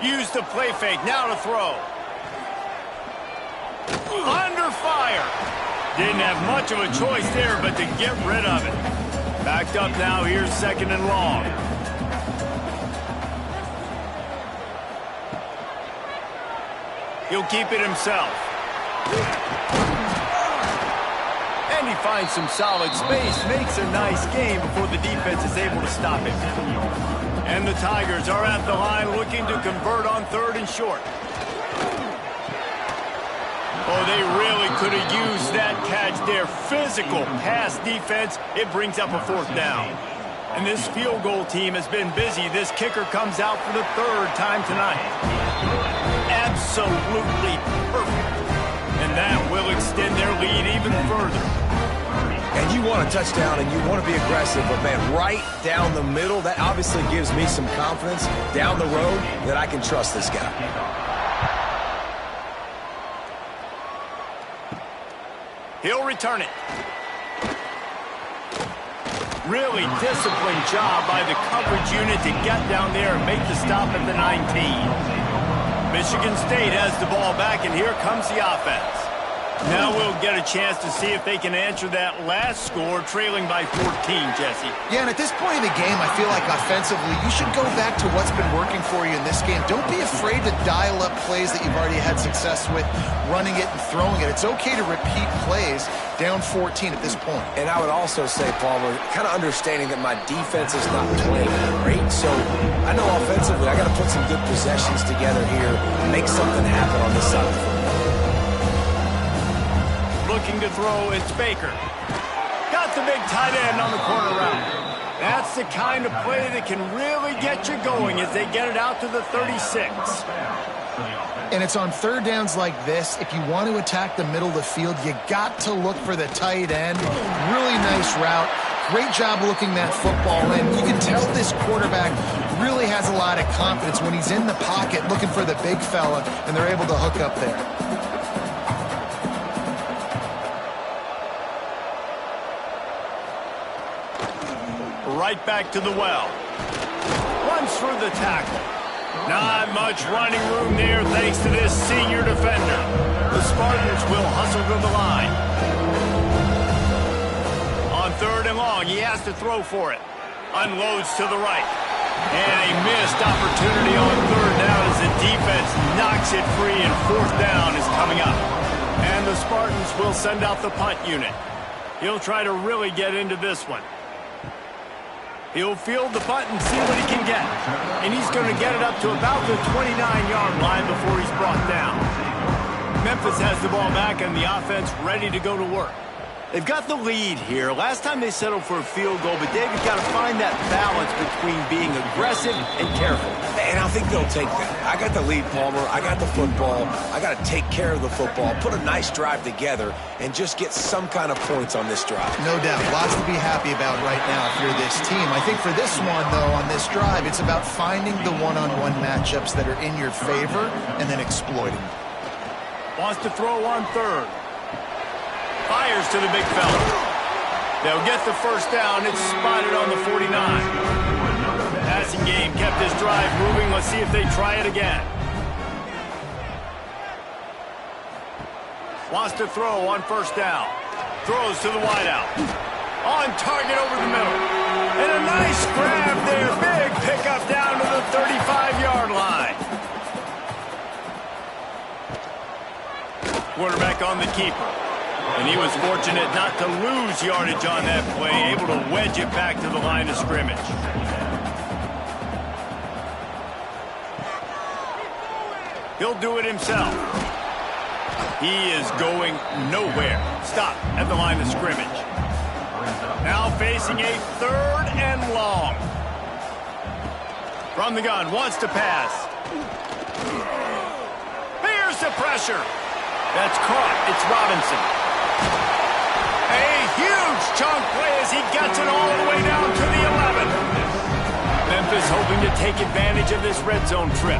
Use the play fake, now to throw. Under fire. Didn't have much of a choice there, but to get rid of it. Backed up now, here's 2nd and long. He'll keep it himself. And he finds some solid space, makes a nice game before the defense is able to stop him. And the Tigers are at the line looking to convert on 3rd and short. Oh, they really could have used that catch there. Physical pass defense. It brings up a 4th down. And this field goal team has been busy. This kicker comes out for the 3rd time tonight. Absolutely perfect. And that will extend their lead even further. And you want a touchdown and you want to be aggressive, but man, right down the middle, that obviously gives me some confidence down the road that I can trust this guy. He'll return it. Really disciplined job by the coverage unit to get down there and make the stop at the 19. Michigan State has the ball back, and here comes the offense. Now we'll get a chance to see if they can answer that last score, trailing by 14, Jesse. Yeah, and at this point in the game, I feel like offensively, you should go back to what's been working for you in this game. Don't be afraid to dial up plays that you've already had success with, running it and throwing it. It's okay to repeat plays down 14 at this point. And I would also say, Palmer, kind of understanding that my defense is not playing great, so I know offensively I got to put some good possessions together here, make something happen on this side of the football. Looking to throw, it's Baker. Got the big tight end on the corner route. That's the kind of play that can really get you going as they get it out to the 36. And it's on third downs like this. If you want to attack the middle of the field, you got to look for the tight end. Really nice route. Great job looking that football in. You can tell this quarterback really has a lot of confidence when he's in the pocket looking for the big fella, and they're able to hook up there. Right back to the well. Runs through the tackle. Not much running room there thanks to this senior defender. The Spartans will hustle to the line. On third and long, he has to throw for it. Unloads to the right. And a missed opportunity on third down as the defense knocks it free and fourth down is coming up. And the Spartans will send out the punt unit. He'll try to really get into this one. He'll field the punt and see what he can get. And he's going to get it up to about the 29-yard line before he's brought down. Memphis has the ball back and the offense ready to go to work. They've got the lead here. Last time they settled for a field goal, but David got to find that balance between being aggressive and careful. And I think they'll take that. I got the lead, Palmer. I got the football. I got to take care of the football, put a nice drive together, and just get some kind of points on this drive. No doubt. Lots to be happy about right now if you're this team. I think for this one, though, on this drive, it's about finding the one-on-one matchups that are in your favor and then exploiting them. Wants to throw on third. Fires to the big fella. They'll get the first down. It's spotted on the 49. Passing game kept this drive moving. Let's see if they try it again. Wants to throw on first down. Throws to the wideout. On target over the middle. And a nice grab there. Big pickup down to the 35-yard line. Quarterback on the keeper. And he was fortunate not to lose yardage on that play, able to wedge it back to the line of scrimmage. He'll do it himself. He is going nowhere. Stop at the line of scrimmage. Now facing a third and long. From the gun, wants to pass. Here's the pressure. That's caught. It's Robinson. A huge chunk play as he gets it all the way down to the 11. Memphis hoping to take advantage of this red zone trip.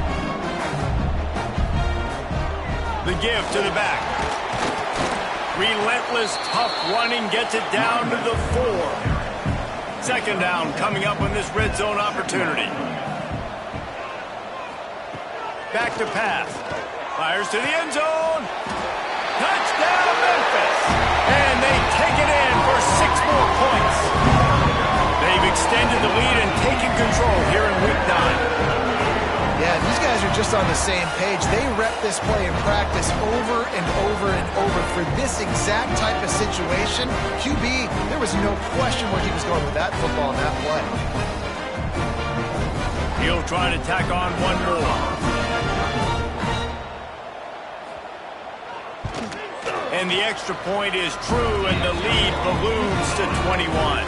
The give to the back. Relentless, tough running gets it down to the 4. Second down coming up on this red zone opportunity. Back to pass. Fires to the end zone. Touchdown, Memphis. And they take it in for 6 more points. They've extended the lead and taken control here in week 9. Yeah, these guys are just on the same page. They rep this play in practice over and over and over for this exact type of situation. QB, there was no question where he was going with that football and that play. He'll try to tack on one more. And the extra point is true, and the lead balloons to 21.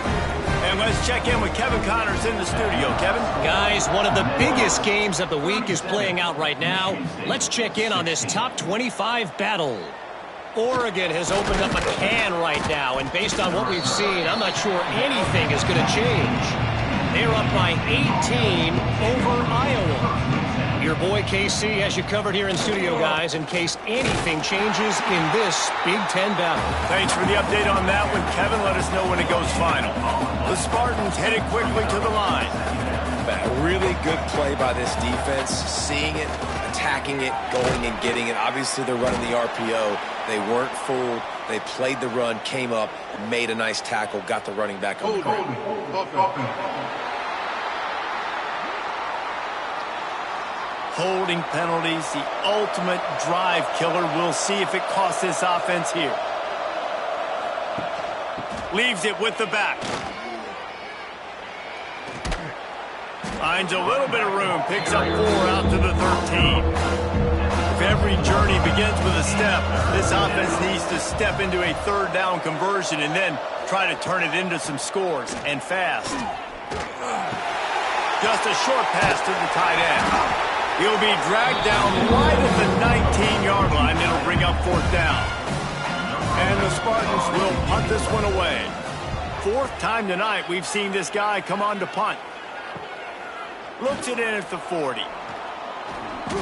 And let's check in with Kevin Connors in the studio. Kevin? Guys, one of the biggest games of the week is playing out right now. Let's check in on this top 25 battle. Oregon has opened up a can right now, and based on what we've seen, I'm not sure anything is going to change. They're up by 18 over Iowa. Your boy KC has you covered here in studio, guys, in case anything changes in this Big Ten battle. Thanks for the update on that one, Kevin. Let us know when it goes final. The Spartans headed quickly to the line. A really good play by this defense, seeing it, attacking it, going and getting it. Obviously, they're running the RPO. They weren't fooled. They played the run, came up, made a nice tackle, got the running back on the ground. Holding penalties, the ultimate drive killer. We'll see if it costs this offense here. Leaves it with the back. Finds a little bit of room, picks up 4 out to the 13. If every journey begins with a step, this offense needs to step into a third down conversion and then try to turn it into some scores, and fast. Just a short pass to the tight end. He'll be dragged down right at the 19-yard line. It'll bring up fourth down. And the Spartans will punt this one away. Fourth time tonight we've seen this guy come on to punt. Looks it in at the 40.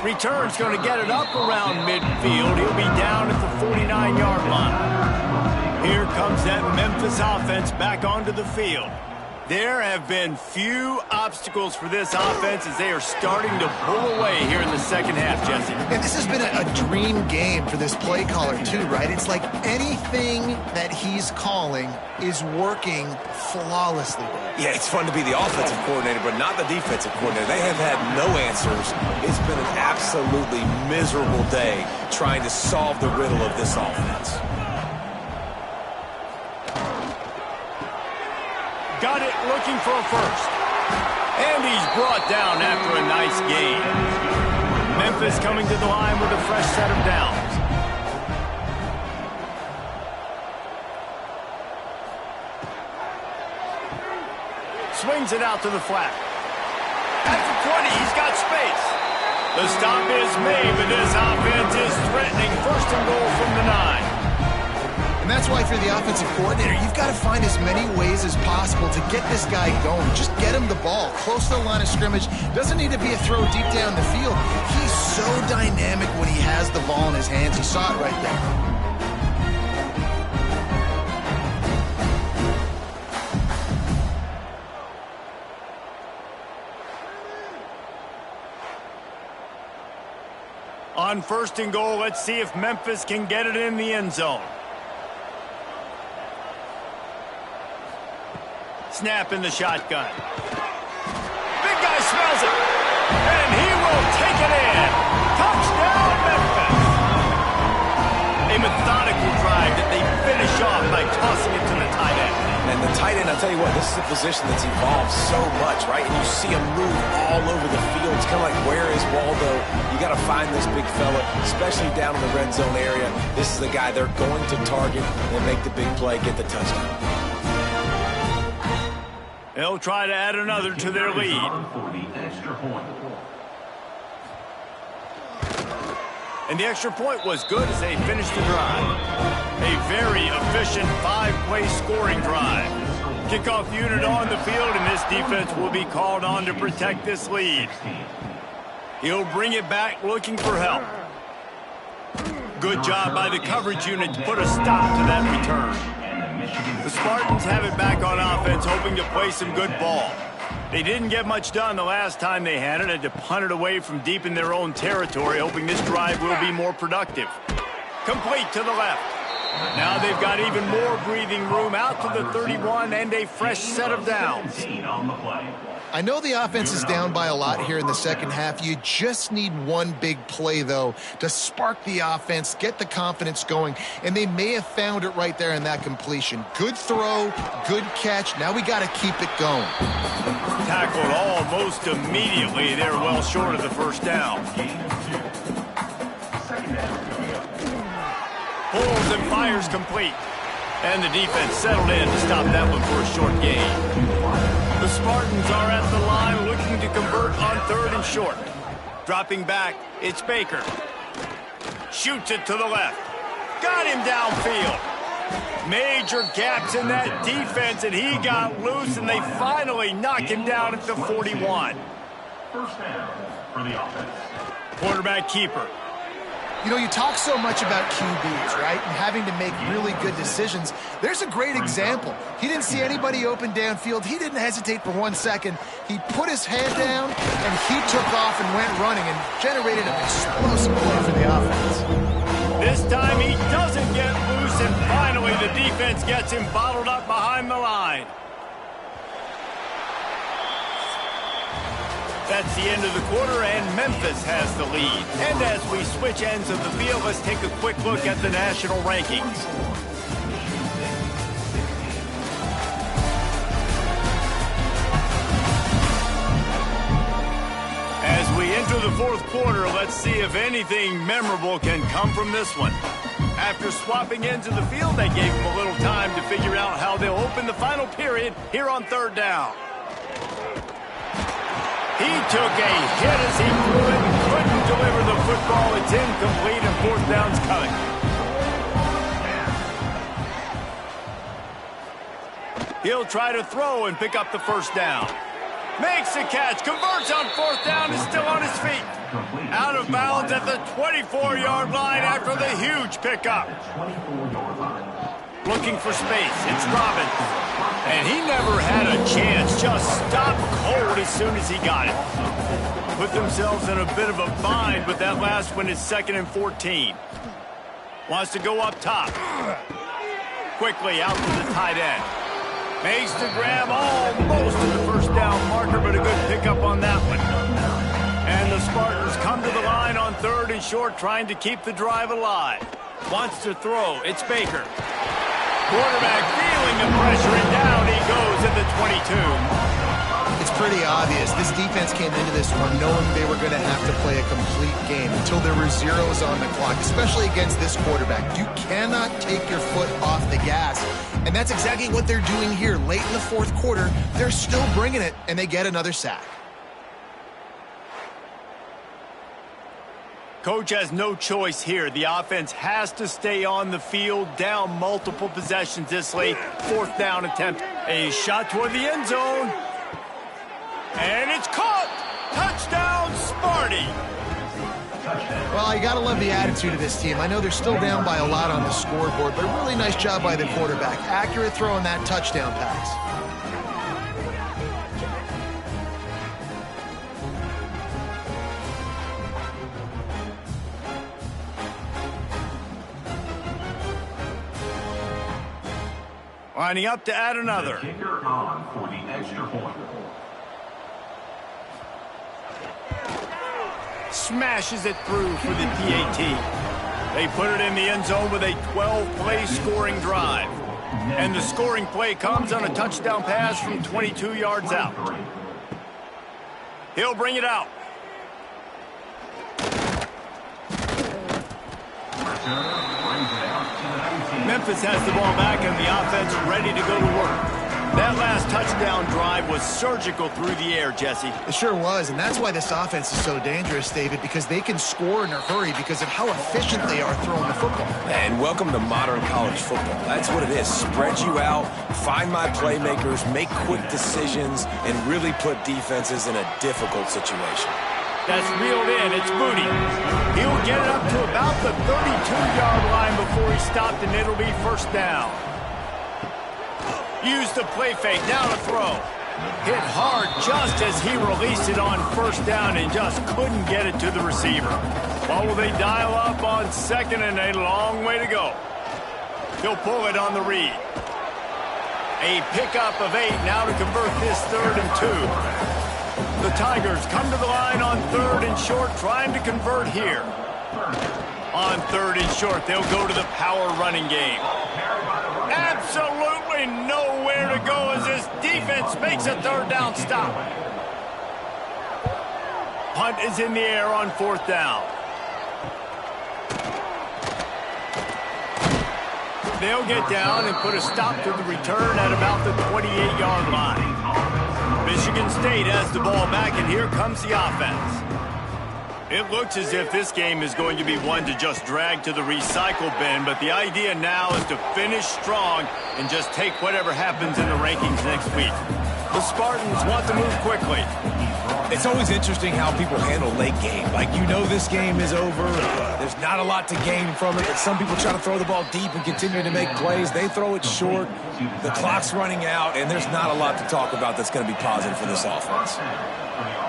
Return's going to get it up around midfield. He'll be down at the 49-yard line. Here comes that Memphis offense back onto the field. There have been few obstacles for this offense as they are starting to pull away here in the second half, Jesse. And this has been a dream game for this play caller too, right? It's like anything that he's calling is working flawlessly. Yeah, it's fun to be the offensive coordinator, but not the defensive coordinator. They have had no answers. It's been an absolutely miserable day trying to solve the riddle of this offense. Got it, looking for a first. And he's brought down after a nice gain. Memphis coming to the line with a fresh set of downs. Swings it out to the flat. At the 20, he's got space. The stop is made, but this offense is threatening first and goal from the 9. And that's why if you're the offensive coordinator, you've got to find as many ways as possible to get this guy going. Just get him the ball close to the line of scrimmage. Doesn't need to be a throw deep down the field. He's so dynamic when he has the ball in his hands. You saw it right there. On first and goal, let's see if Memphis can get it in the end zone. Snap in the shotgun. Big guy smells it. And he will take it in. Touchdown, Memphis. A methodical drive that they finish off by tossing it to the tight end. And the tight end, I'll tell you what, this is a position that's evolved so much, right? And you see him move all over the field. It's kind of like, where is Waldo? You got to find this big fella, especially down in the red zone area. This is the guy they're going to target and make the big play, get the touchdown. They'll try to add another to their lead. And the extra point was good as they finished the drive. A very efficient 5-play scoring drive. Kickoff unit on the field, and this defense will be called on to protect this lead. He'll bring it back looking for help. Good job by the coverage unit to put a stop to that return. The Spartans have it back on offense, hoping to play some good ball. They didn't get much done the last time they had it, had to punt it away from deep in their own territory, hoping this drive will be more productive. Complete to the left. Now they've got even more breathing room out to the 31 and a fresh set of downs. I know the offense is down by a lot here in the second half. You just need one big play, though, to spark the offense, get the confidence going, and they may have found it right there in that completion. Good throw, good catch. Now we got to keep it going. Tackled almost immediately. They're well short of the first down. Pulls and fires complete. And the defense settled in to stop that one for a short gain. The Spartans are at the line looking to convert on third and short. Dropping back, it's Baker. Shoots it to the left. Got him downfield. Major gaps in that defense, and he got loose, and they finally knock him down at the 41. First down for the offense. Quarterback keeper. You know, you talk so much about QBs, right, and having to make really good decisions. There's a great example. He didn't see anybody open downfield. He didn't hesitate for 1 second. He put his head down, and he took off and went running and generated an explosive play for the offense. This time he doesn't get loose, and finally the defense gets him bottled up behind the line. That's the end of the quarter, and Memphis has the lead. And as we switch ends of the field, let's take a quick look at the national rankings. As we enter the fourth quarter, let's see if anything memorable can come from this one. After swapping ends of the field, they gave them a little time to figure out how they'll open the final period here on third down. He took a hit as he threw it and couldn't deliver the football. It's incomplete and fourth down's coming. He'll try to throw and pick up the first down. Makes the catch, converts on fourth down, is still on his feet. Out of bounds at the 24-yard line after the huge pickup. Looking for space, it's Robbins. And he never had a chance, just stopped cold as soon as he got it. Put themselves in a bit of a bind, but that last one is 2nd and 14. Wants to go up top. Quickly out to the tight end. Makes the grab almost to the first down marker, but a good pickup on that one. And the Spartans come to the line on 3rd and short, trying to keep the drive alive. Wants to throw. It's Baker. Quarterback feeling the pressure, and down he goes at the 22. It's pretty obvious. This defense came into this one knowing they were going to have to play a complete game until there were zeros on the clock, especially against this quarterback. You cannot take your foot off the gas, and that's exactly what they're doing here. Late in the fourth quarter, they're still bringing it, and they get another sack. Coach has no choice here. The offense has to stay on the field, down multiple possessions this late. Fourth down attempt. A shot toward the end zone. And it's caught! Touchdown, Sparty! Well, you got to love the attitude of this team. I know they're still down by a lot on the scoreboard, but a really nice job by the quarterback. Accurate throw on that touchdown pass. Lining up to add another. Kicker on for the extra point. Smashes it through for the PAT. They put it in the end zone with a 12-play scoring drive. And the scoring play comes on a touchdown pass from 22 yards out. He'll bring it out. Memphis has the ball back and the offense ready to go to work. That last touchdown drive was surgical through the air, Jesse. It sure was, and that's why this offense is so dangerous, David, because they can score in a hurry because of how efficient they are throwing the football. And welcome to modern college football. That's what it is. Spread you out, find my playmakers, make quick decisions, and really put defenses in a difficult situation. That's reeled in. It's Booty. He'll get it up to about the 32-yard line before he stopped, and it'll be first down. Use the play fake. Now to throw. Hit hard just as he released it on first down and just couldn't get it to the receiver. Well, will they dial up on second, and a long way to go. He'll pull it on the read. A pickup of 8 now to convert this 3rd and 2. The Tigers come to the line on 3rd and short, trying to convert here. On 3rd and short, they'll go to the power running game. Absolutely nowhere to go as this defense makes a 3rd down stop. Punt is in the air on 4th down. They'll get down and put a stop to the return at about the 28-yard line. Michigan State has the ball back, and here comes the offense. It looks as if this game is going to be one to just drag to the recycle bin, but the idea now is to finish strong and just take whatever happens in the rankings next week. The Spartans want to move quickly. It's always interesting how people handle late game. Like, you know this game is over. There's not a lot to gain from it, but some people try to throw the ball deep and continue to make plays. They throw it short. The clock's running out, and there's not a lot to talk about that's going to be positive for this offense.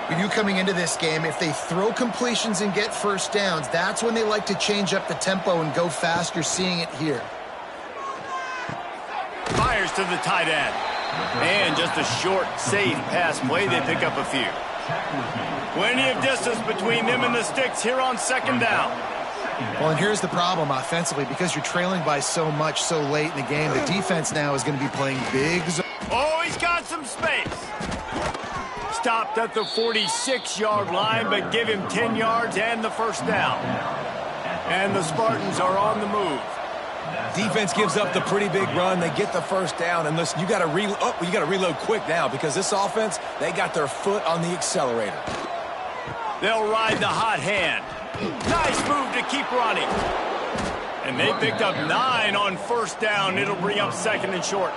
With you coming into this game, if they throw completions and get first downs, that's when they like to change up the tempo and go fast. You're seeing it here. Fires to the tight end. And just a short, safe pass play. They pick up a few. Plenty of distance between them and the sticks here on 2nd down. Well, and here's the problem offensively. Because you're trailing by so much so late in the game, the defense now is going to be playing big. Oh, he's got some space. Stopped at the 46-yard line, but give him 10 yards and the first down. And the Spartans are on the move. Defense gives up the pretty big run. They get the first down. And listen, you got to reload quick now because this offense, they got their foot on the accelerator. They'll ride the hot hand. Nice move to keep running. And they picked up 9 on first down. It'll bring up second and short.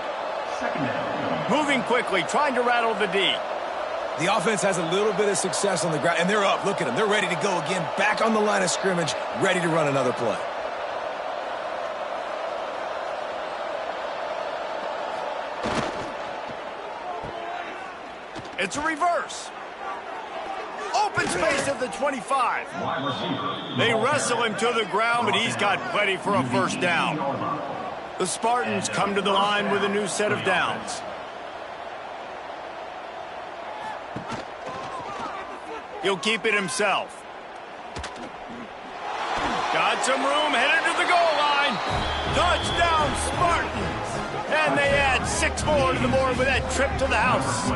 Moving quickly, trying to rattle the D. The offense has a little bit of success on the ground, and they're up. Look at them. They're ready to go again, back on the line of scrimmage, ready to run another play. It's a reverse. Open space at the 25. They wrestle him to the ground, but he's got plenty for a first down. The Spartans come to the line with a new set of downs. He'll keep it himself. Got some room, headed to the goal line. Touchdown, Spartans. And they add 6 more to the board with that trip to the house.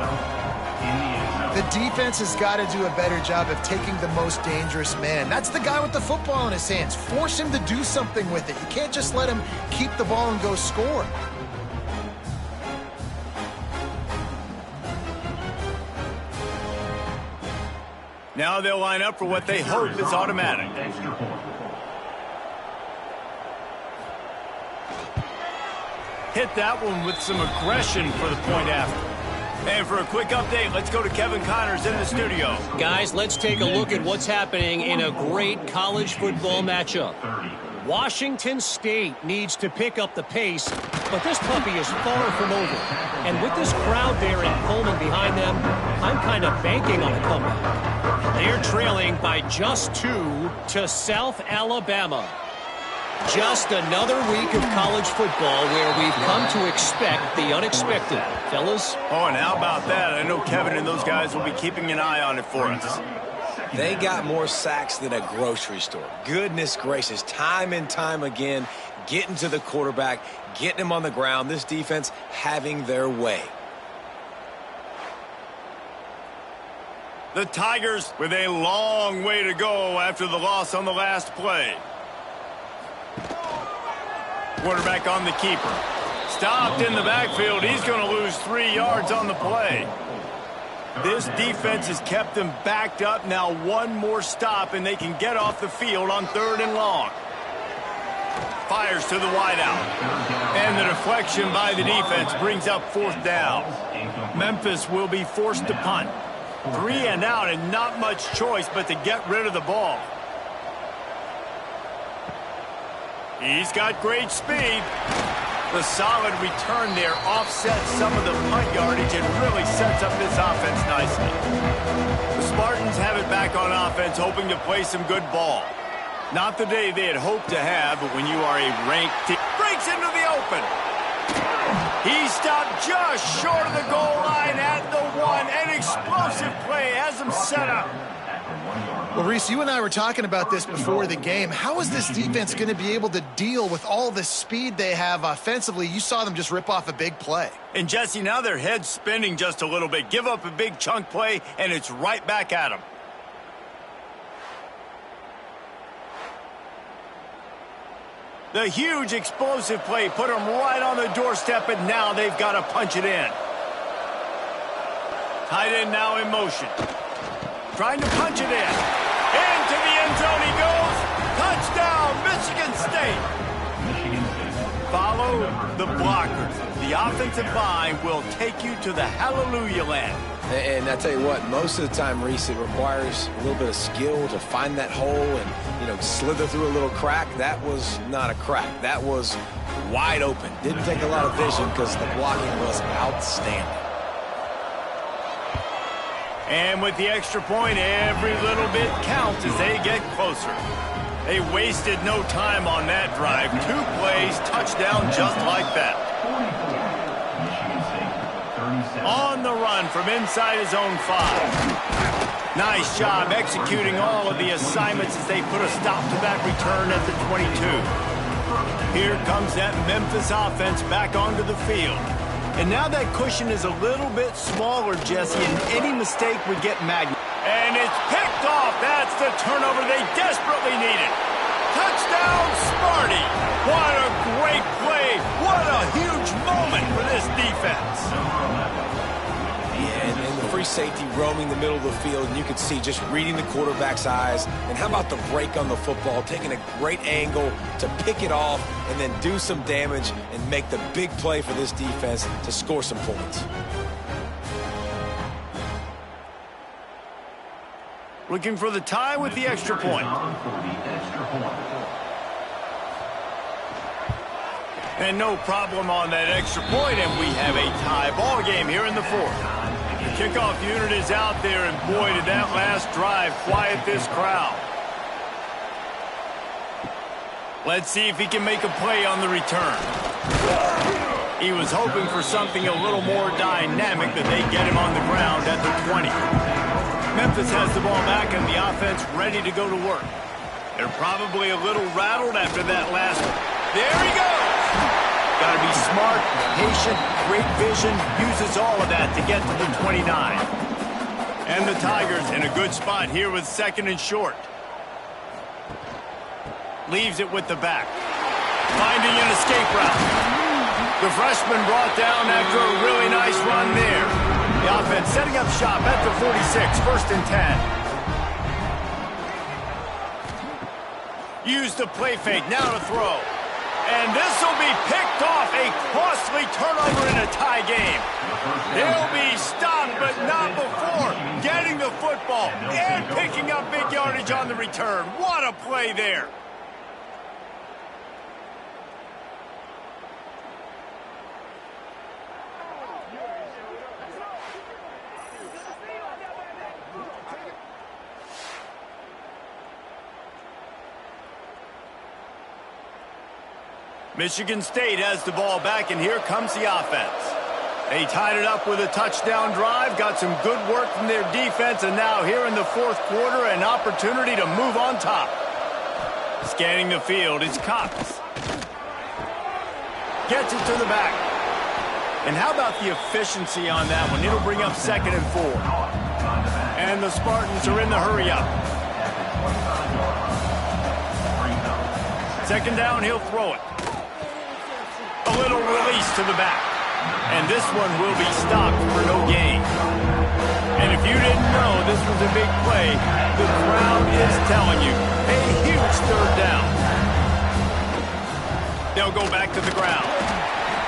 The defense has got to do a better job of taking the most dangerous man. That's the guy with the football in his hands. Force him to do something with it. You can't just let him keep the ball and go score. Now they'll line up for what they hope is automatic. Hit that one with some aggression for the point after. And for a quick update, let's go to Kevin Connors in the studio. Guys, let's take a look at what's happening in a great college football matchup. Washington State needs to pick up the pace, but this puppy is far from over. And with this crowd there in Pullman behind them, I'm kind of banking on a comeback. They're trailing by just 2 to South Alabama. Just another week of college football where we've come to expect the unexpected. Fellas? Oh, and how about that? I know Kevin and those guys will be keeping an eye on it for us. They got more sacks than a grocery store. Goodness gracious, time and time again, getting to the quarterback, getting him on the ground. This defense having their way. The Tigers with a long way to go after the loss on the last play. Quarterback on the keeper. Stopped in the backfield. He's going to lose 3 yards on the play. This defense has kept them backed up. Now one more stop, and they can get off the field on 3rd and long. Fires to the wideout. And the deflection by the defense brings up 4th down. Memphis will be forced to punt. 3 and out, and not much choice but to get rid of the ball. He's got great speed. The solid return there offsets some of the punt yardage and really sets up this offense nicely. The Spartans have it back on offense, hoping to play some good ball. Not the day they had hoped to have, but when you are a ranked team. Breaks into the open. He stopped just short of the goal line at the 1. An explosive play has him set up. Well, Reese, you and I were talking about this before the game. How is this defense going to be able to deal with all the speed they have offensively? You saw them just rip off a big play. And, Jesse, now their head's spinning just a little bit. Give up a big chunk play, and it's right back at them. The huge explosive play put them right on the doorstep, and now they've got to punch it in. Tight end now in motion. Trying to punch it in. Into the end zone he goes. Touchdown, Michigan State. Follow the blockers. The offensive line will take you to the hallelujah land. And I tell you what, most of the time, Reese, it requires a little bit of skill to find that hole and, slither through a little crack. That was not a crack. That was wide open. Didn't take a lot of vision because the blocking was outstanding. And with the extra point, every little bit counts as they get closer. They wasted no time on that drive. 2 plays, touchdown just like that. On the run from inside his own 5. Nice job executing all of the assignments as they put a stop to that return at the 22. Here comes that Memphis offense back onto the field. And now that cushion is a little bit smaller, Jesse, and any mistake would get magnified. And it's picked off. That's the turnover they desperately needed. Touchdown, Smarty! What a great play! What a huge moment for this defense! Yeah, and the free safety roaming the middle of the field, and you can see just reading the quarterback's eyes. And how about the break on the football, taking a great angle to pick it off and then do some damage and make the big play for this defense to score some points. Looking for the tie with the extra point. And no problem on that extra point, and we have a tie ball game here in the fourth. The kickoff unit is out there, and boy, did that last drive quiet this crowd. Let's see if he can make a play on the return. He was hoping for something a little more dynamic, that they get him on the ground at the 20. Memphis has the ball back and the offense ready to go to work. They're probably a little rattled after that last one. There he goes! Got to be smart, patient, great vision, uses all of that to get to the 29. And the Tigers in a good spot here with second and short. Leaves it with the back. Finding an escape route. The freshman brought down after a really nice run there. The offense setting up shop at the 46, first and 10. Use the play fake, now to throw. And this will be picked off, a costly turnover in a tie game. They'll be stopped, but not before getting the football and picking up big yardage on the return. What a play there. Michigan State has the ball back, and here comes the offense. They tied it up with a touchdown drive, got some good work from their defense, and now here in the fourth quarter, an opportunity to move on top. Scanning the field is Cox. Gets it to the back. And how about the efficiency on that one? It'll bring up second and 4. And the Spartans are in the hurry-up. Second down, he'll throw it. A little release to the back. And this one will be stopped for no gain. And if you didn't know this was a big play, the crowd is telling you. A huge third down. They'll go back to the ground.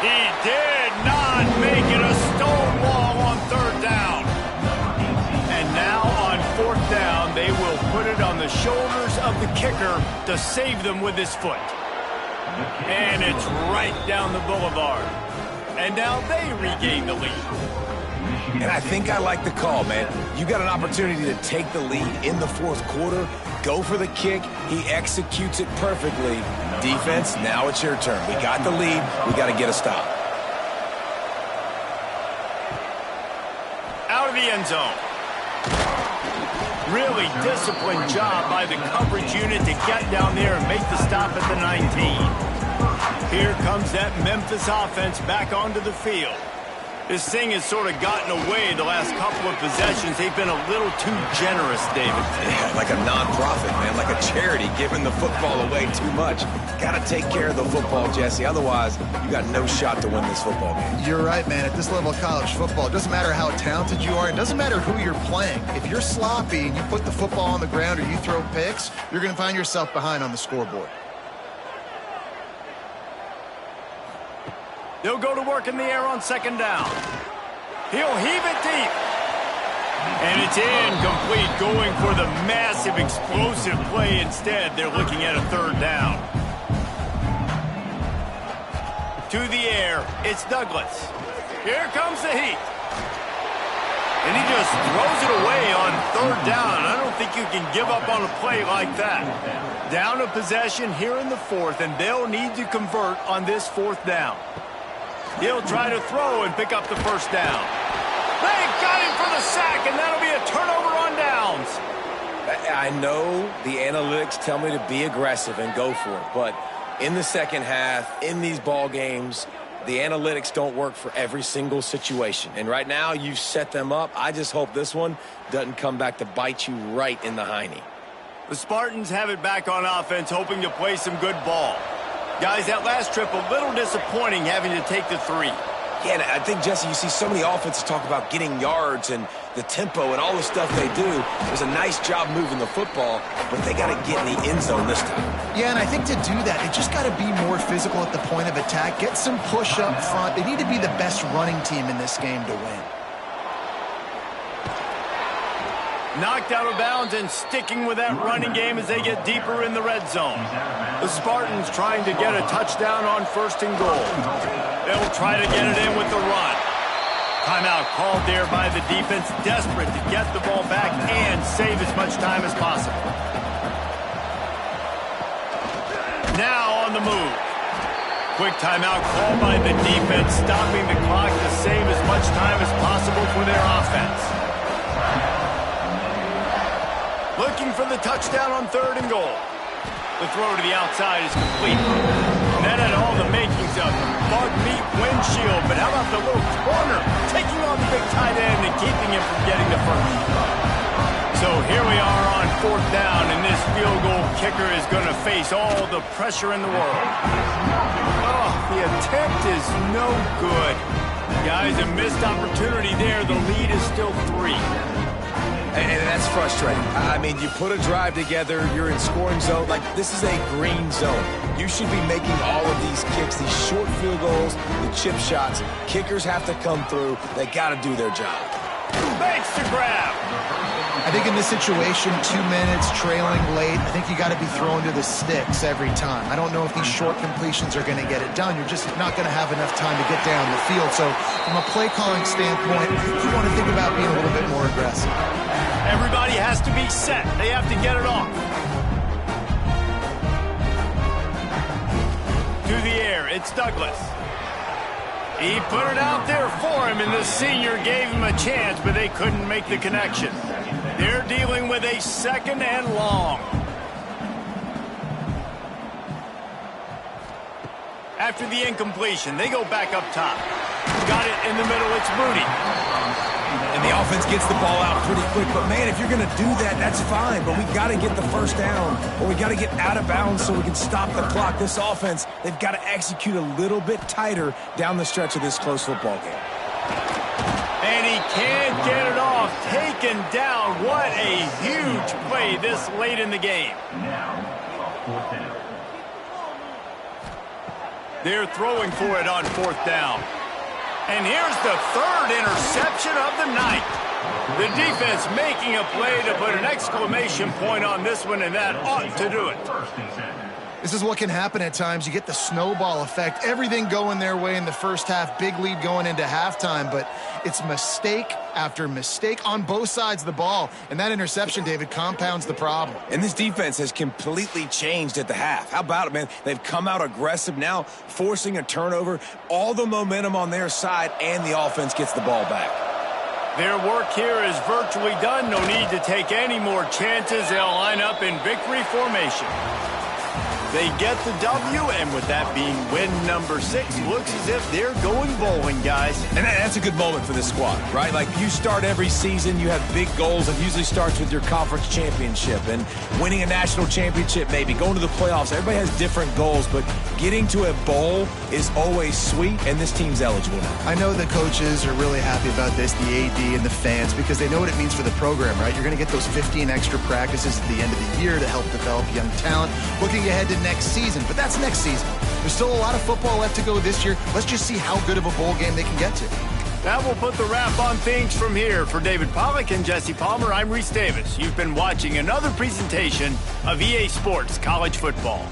He did not make it a stone wall on third down. And now on fourth down, they will put it on the shoulders of the kicker to save them with his foot. And it's right down the boulevard. And now they regain the lead. And I think I like the call, man. You got an opportunity to take the lead in the fourth quarter. Go for the kick. He executes it perfectly. Defense, now it's your turn. We got the lead. We got to get a stop. Out of the end zone. Really disciplined job by the coverage unit to get down there and make the stop at the 19. Here comes that Memphis offense back onto the field. This thing has sort of gotten away the last couple of possessions. They've been a little too generous, David. Yeah, like a non-profit, man, like a charity giving the football away too much. Got to take care of the football, Jesse. Otherwise, you got no shot to win this football game. You're right, man. At this level of college football, it doesn't matter how talented you are. It doesn't matter who you're playing. If you're sloppy and you put the football on the ground or you throw picks, you're going to find yourself behind on the scoreboard. They'll go to work in the air on second down. He'll heave it deep. And it's incomplete, going for the massive, explosive play instead. They're looking at a third down. To the air, it's Douglas. Here comes the heat. And he just throws it away on third down. I don't think you can give up on a play like that. Down a possession here in the fourth, and they'll need to convert on this fourth down. He'll try to throw and pick up the first down. They got him for the sack, and that'll be a turnover on downs. I know the analytics tell me to be aggressive and go for it, but in the second half, in these ball games, the analytics don't work for every single situation. And right now, you've set them up. I just hope this one doesn't come back to bite you right in the hiney. The Spartans have it back on offense, hoping to play some good ball. Guys, that last trip, a little disappointing having to take the 3. Yeah, and I think, Jesse, you see so many offenses talk about getting yards and the tempo and all the stuff they do. There's a nice job moving the football, but they got to get in the end zone this time. Yeah, and I think to do that, they just got to be more physical at the point of attack, get some push up front. They need to be the best running team in this game to win. Knocked out of bounds and sticking with that running game as they get deeper in the red zone. The Spartans trying to get a touchdown on 1st and goal. They'll try to get it in with the run. Timeout called there by the defense, desperate to get the ball back and save as much time as possible. Now on the move. Quick timeout called by the defense, stopping the clock to save as much time as possible for their offense. Looking for the touchdown on 3rd and goal. The throw to the outside is complete. That had all the makings of bug meat windshield, but how about the little corner taking on the big tight end and keeping him from getting the first? So here we are on 4th down, and this field goal kicker is going to face all the pressure in the world. Oh, the attempt is no good. Guys, a missed opportunity there. The lead is still 3. And that's frustrating. I mean, you put a drive together, you're in scoring zone. Like, this is a green zone. You should be making all of these kicks, these short field goals, the chip shots. Kickers have to come through. They got to do their job. Makes the grab. I think in this situation, 2 minutes, trailing late, I think you got to be thrown to the sticks every time. I don't know if these short completions are going to get it done. You're just not going to have enough time to get down the field. So from a play calling standpoint, you want to think about being a little bit more aggressive. Everybody has to be set. They have to get it off. To the air, it's Douglas. He put it out there for him, and the senior gave him a chance, but they couldn't make the connection. They're dealing with a 2nd and long. After the incompletion, they go back up top. Got it in the middle, it's Moody. And the offense gets the ball out pretty quick. But, man, if you're going to do that, that's fine. But we got to get the 1st down, or we got to get out of bounds so we can stop the clock. This offense, they've got to execute a little bit tighter down the stretch of this close football game. And he can't get it off. Taken down. What a huge play this late in the game. They're throwing for it on 4th down. And here's the 3rd interception of the night. The defense making a play to put an exclamation point on this one, and that ought to do it. This is what can happen at times. You get the snowball effect, everything going their way in the first half, big lead going into halftime, but it's mistake after mistake on both sides of the ball, and that interception, David, compounds the problem. And this defense has completely changed at the half. How about it, man? They've come out aggressive now, forcing a turnover, all the momentum on their side, and the offense gets the ball back. Their work here is virtually done. No need to take any more chances. They'll line up in victory formation. They get the W, and with that being win number 6, looks as if they're going bowling, guys. And that's a good moment for this squad, right? Like, you start every season, you have big goals. It usually starts with your conference championship and winning a national championship, maybe going to the playoffs. Everybody has different goals, but getting to a bowl is always sweet, and this team's eligible now. I know the coaches are really happy about this, the AD and the fans, because they know what it means for the program, right? You're going to get those 15 extra practices at the end of the year to help develop young talent. Looking ahead to next season, but that's next season. There's still a lot of football left to go this year. Let's just see how good of a bowl game they can get to. That will put the wrap on things from here. For David Pollack and Jesse Palmer, I'm Reese Davis. You've been watching another presentation of EA Sports College Football.